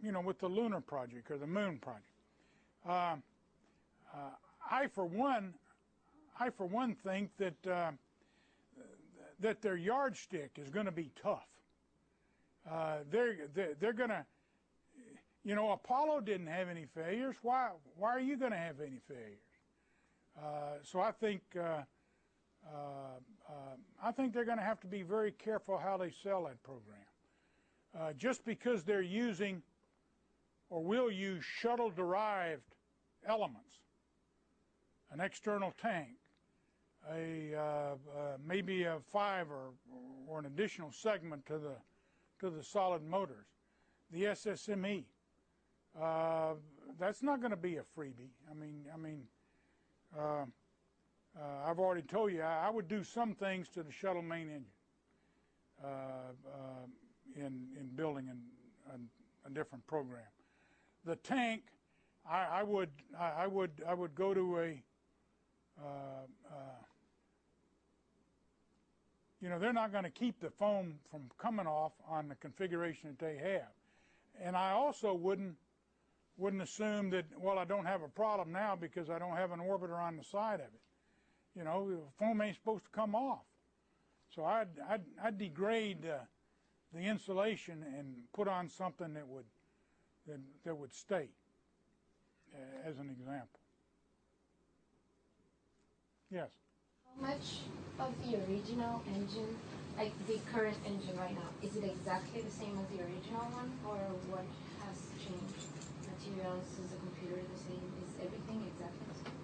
you know, with the lunar project or the moon project. I for one think that that their yardstick is going to be tough. They're going to, you know, Apollo didn't have any failures. Why are you going to have any failures? So I think they're going to have to be very careful how they sell that program. Just because they're using or will use shuttle-derived elements, an external tank, maybe a 5 or an additional segment to the solid motors, the SSME. That's not going to be a freebie. I mean, I've already told you I would do some things to the shuttle main engine in building a different program. The tank, I would go to a you know, they're not going to keep the foam from coming off on the configuration that they have. And I also wouldn't assume that, well, I don't have a problem now because I don't have an orbiter on the side of it. You know, the foam ain't supposed to come off. So I'd degrade the insulation and put on something that would stay, as an example. Yes? How much of the original engine, like the current engine right now, is it exactly the same as the original one, or what has changed? Materials, is the computer the same? Is everything exactly the same?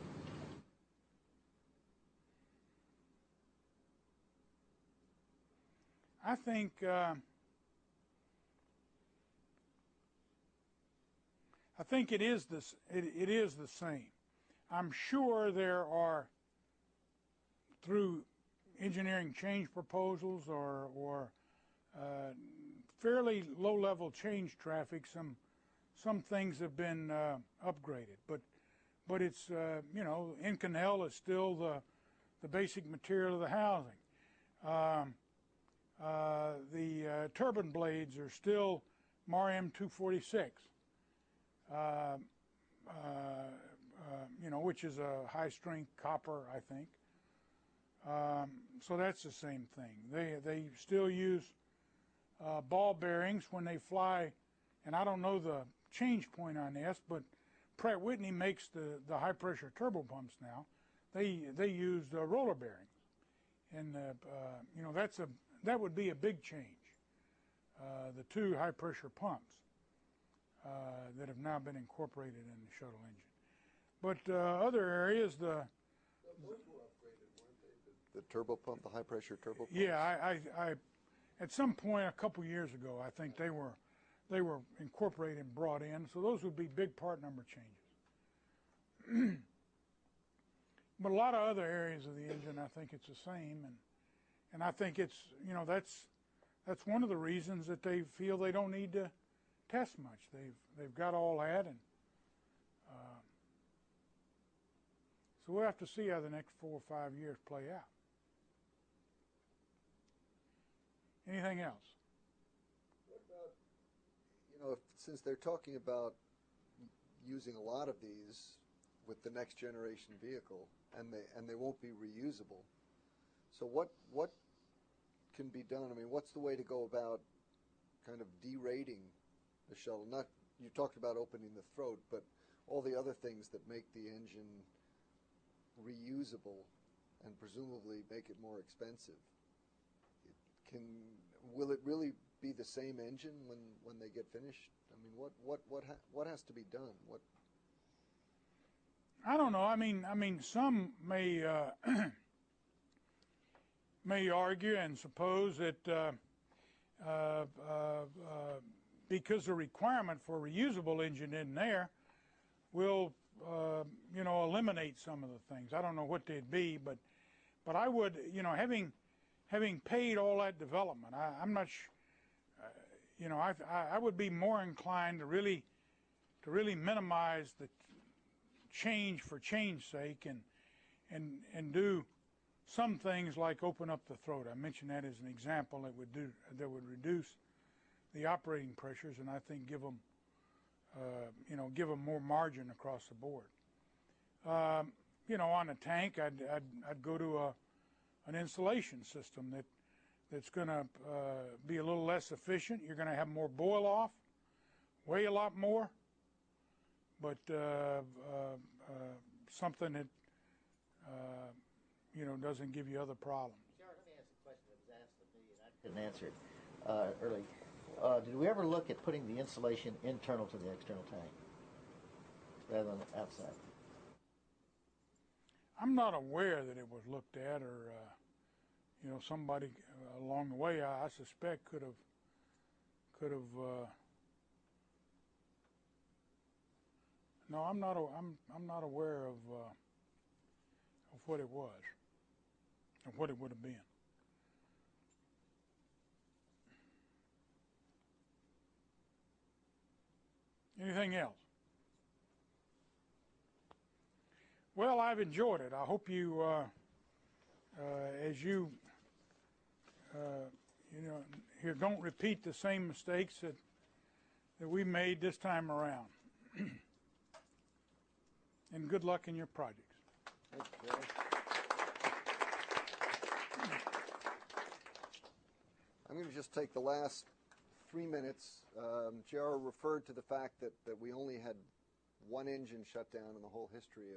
I think it is the same. I'm sure there are, through engineering change proposals or fairly low-level change traffic, some things have been upgraded, but it's you know, Inconel is still the basic material of the housing. The turbine blades are still MAR-M 246, you know, which is a high-strength copper, I think. So that's the same thing. They still use ball bearings when they fly, and I don't know the change point on this, but Pratt Whitney makes the high pressure turbo pumps now. They use roller bearings, and you know, that would be a big change. The two high pressure pumps that have now been incorporated in the shuttle engine. But other areas, Those were upgraded, weren't they? The turbo pump, the high pressure turbo pump. yeah, I at some point a couple years ago, I think they were incorporated and brought in. So those would be big part number changes. But a lot of other areas of the engine, I think it's the same, and I think it's, you know, that's one of the reasons that they feel they don't need to test much. They've got all that, and so we'll have to see how the next 4 or 5 years play out. Anything else? What about, you know, since they're talking about using a lot of these with the next generation vehicle, and they won't be reusable. So what can be done? I mean, what's the way to go about kind of derating the shuttle? Not, you talked about opening the throat, but all the other things that make the engine reusable and presumably make it more expensive. Will it really be the same engine when they get finished? I mean, what has to be done? I don't know. I mean, some may may argue and suppose that because the requirement for a reusable engine isn't there, will you know, eliminate some of the things. I don't know what they'd be, but I would, you know, having paid all that development, I'm not you know, I would be more inclined to really minimize the change for change's sake, and do some things like open up the throat. I mentioned that as an example that would reduce the operating pressures, and I think give them you know, give them more margin across the board. You know, on a tank, I'd go to an insulation system that's going to be a little less efficient. You're going to have more boil off, weigh a lot more, but something that you know, doesn't give you other problems. Gerald, let me ask a question that was asked of me and I couldn't answer it early. Did we ever look at putting the insulation internal to the external tank rather than outside? I'm not aware that it was looked at, or you know, somebody along the way, I suspect could have. No, I'm not aware of what it was, of what it would have been. Anything else? Well, I've enjoyed it. I hope you, as you, you know, here, don't repeat the same mistakes that we made this time around. And good luck in your projects. I'm going to just take the last 3 minutes. JR referred to the fact that we only had one engine shut down in the whole history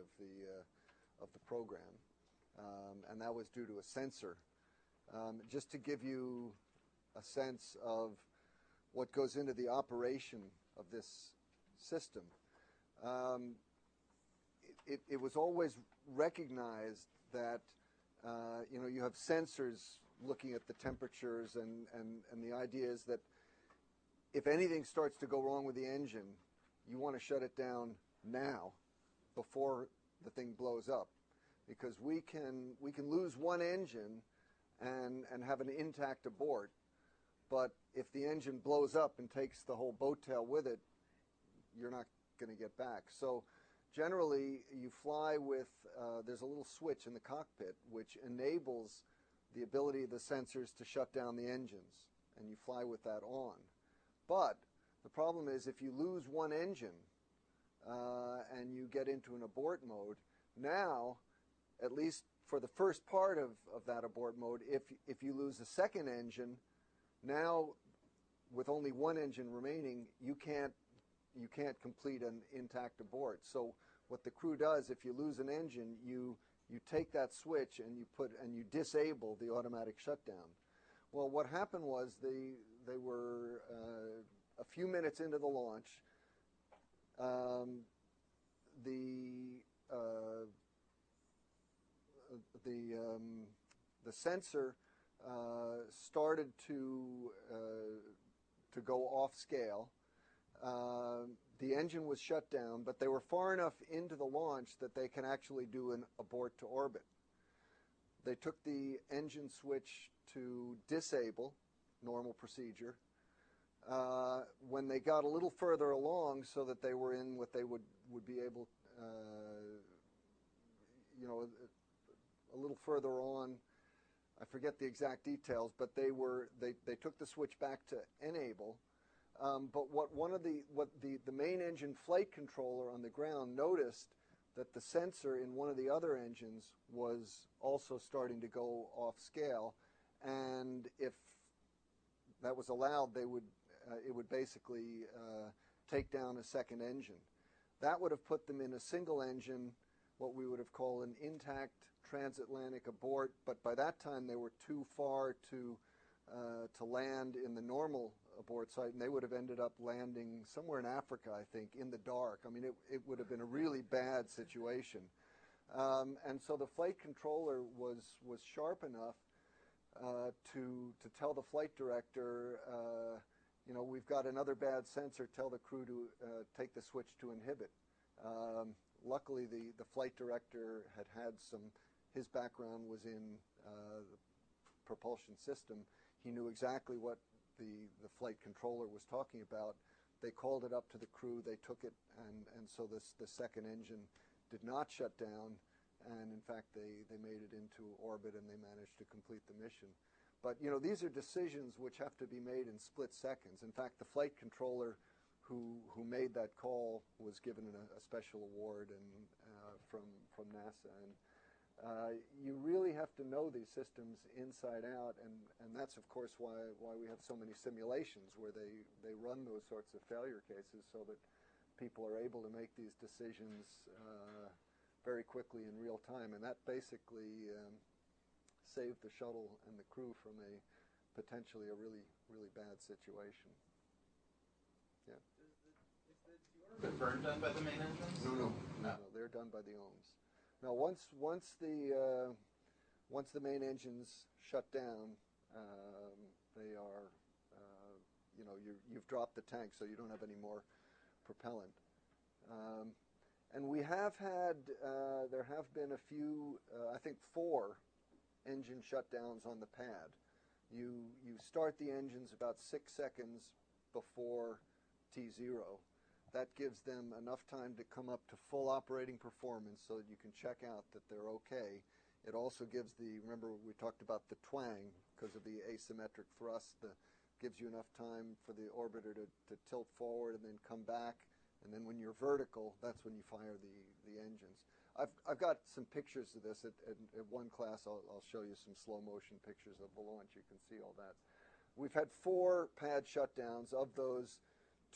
of the program, and that was due to a sensor. Just to give you a sense of what goes into the operation of this system, it was always recognized that you know, you have sensors looking at the temperatures, and the idea is that if anything starts to go wrong with the engine, you want to shut it down now before the thing blows up, because we can lose one engine and have an intact abort, but if the engine blows up and takes the whole boat tail with it, you're not going to get back. So generally you fly with there's a little switch in the cockpit which enables the ability of the sensors to shut down the engines, and you fly with that on. But the problem is, if you lose one engine and you get into an abort mode, now, at least for the first part of that abort mode, if you lose a second engine, now with only one engine remaining, you can't complete an intact abort. So what the crew does, if you lose an engine, you take that switch and you disable the automatic shutdown. Well, what happened was they were a few minutes into the launch. The sensor started to go off scale. The engine was shut down, but they were far enough into the launch that they can actually do an abort to orbit. They took the engine switch to disable, normal procedure. When they got a little further along, so that they were in what they would be able, a little further on, I forget the exact details, but they took the switch back to enable. But the main engine flight controller on the ground noticed that the sensor in one of the other engines was also starting to go off scale, and if that was allowed, it would basically take down a second engine. That would have put them in a single engine, what we would have called an intact transatlantic abort, but by that time they were too far to land in the normal abort site, and they would have ended up landing somewhere in Africa, I think, in the dark. I mean, it would have been a really bad situation. And so the flight controller was sharp enough to tell the flight director, we've got another bad sensor, tell the crew to take the switch to inhibit. Luckily, the flight director had his background was in the propulsion system. He knew exactly what the flight controller was talking about. They called it up to the crew, they took it, and so the second engine did not shut down, and in fact they made it into orbit and they managed to complete the mission. But these are decisions which have to be made in split seconds. In fact, the flight controller who made that call was given a special award from NASA. And you really have to know these systems inside out, and that's of course why we have so many simulations where they run those sorts of failure cases, so that people are able to make these decisions very quickly in real time. And that basically saved the shuttle and the crew from potentially a really, really bad situation. Yeah. Is the deorbit burn done by the main engines? No, they're done by the OMS. Now, once the main engines shut down, they are, you've dropped the tank, so you don't have any more propellant. And we have had, there have been a few, I think 4 engine shutdowns on the pad. You start the engines about 6 seconds before T0. That gives them enough time to come up to full operating performance so that you can check out that they're okay. It also gives remember we talked about the twang because of the asymmetric thrust, gives you enough time for the orbiter to tilt forward and then come back. And then when you're vertical, that's when you fire the engines. I've got some pictures of this. At one class, I'll show you some slow motion pictures of the launch. You can see all that. We've had 4 pad shutdowns. Of those,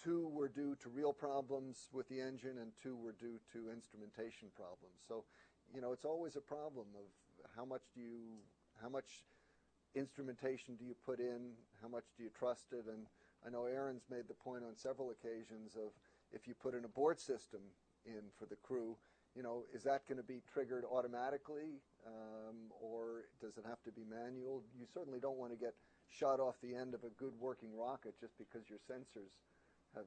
2 were due to real problems with the engine and 2 were due to instrumentation problems. So, it's always a problem of how much instrumentation do you put in, how much do you trust it. And I know Aaron's made the point on several occasions of if you put an abort system in for the crew, is that going to be triggered automatically or does it have to be manual? You certainly don't want to get shot off the end of a good working rocket just because your sensors have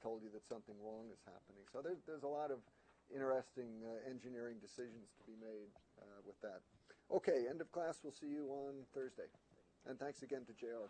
told you that something wrong is happening. So there's a lot of interesting engineering decisions to be made with that. Okay, end of class. We'll see you on Thursday. And thanks again to JR.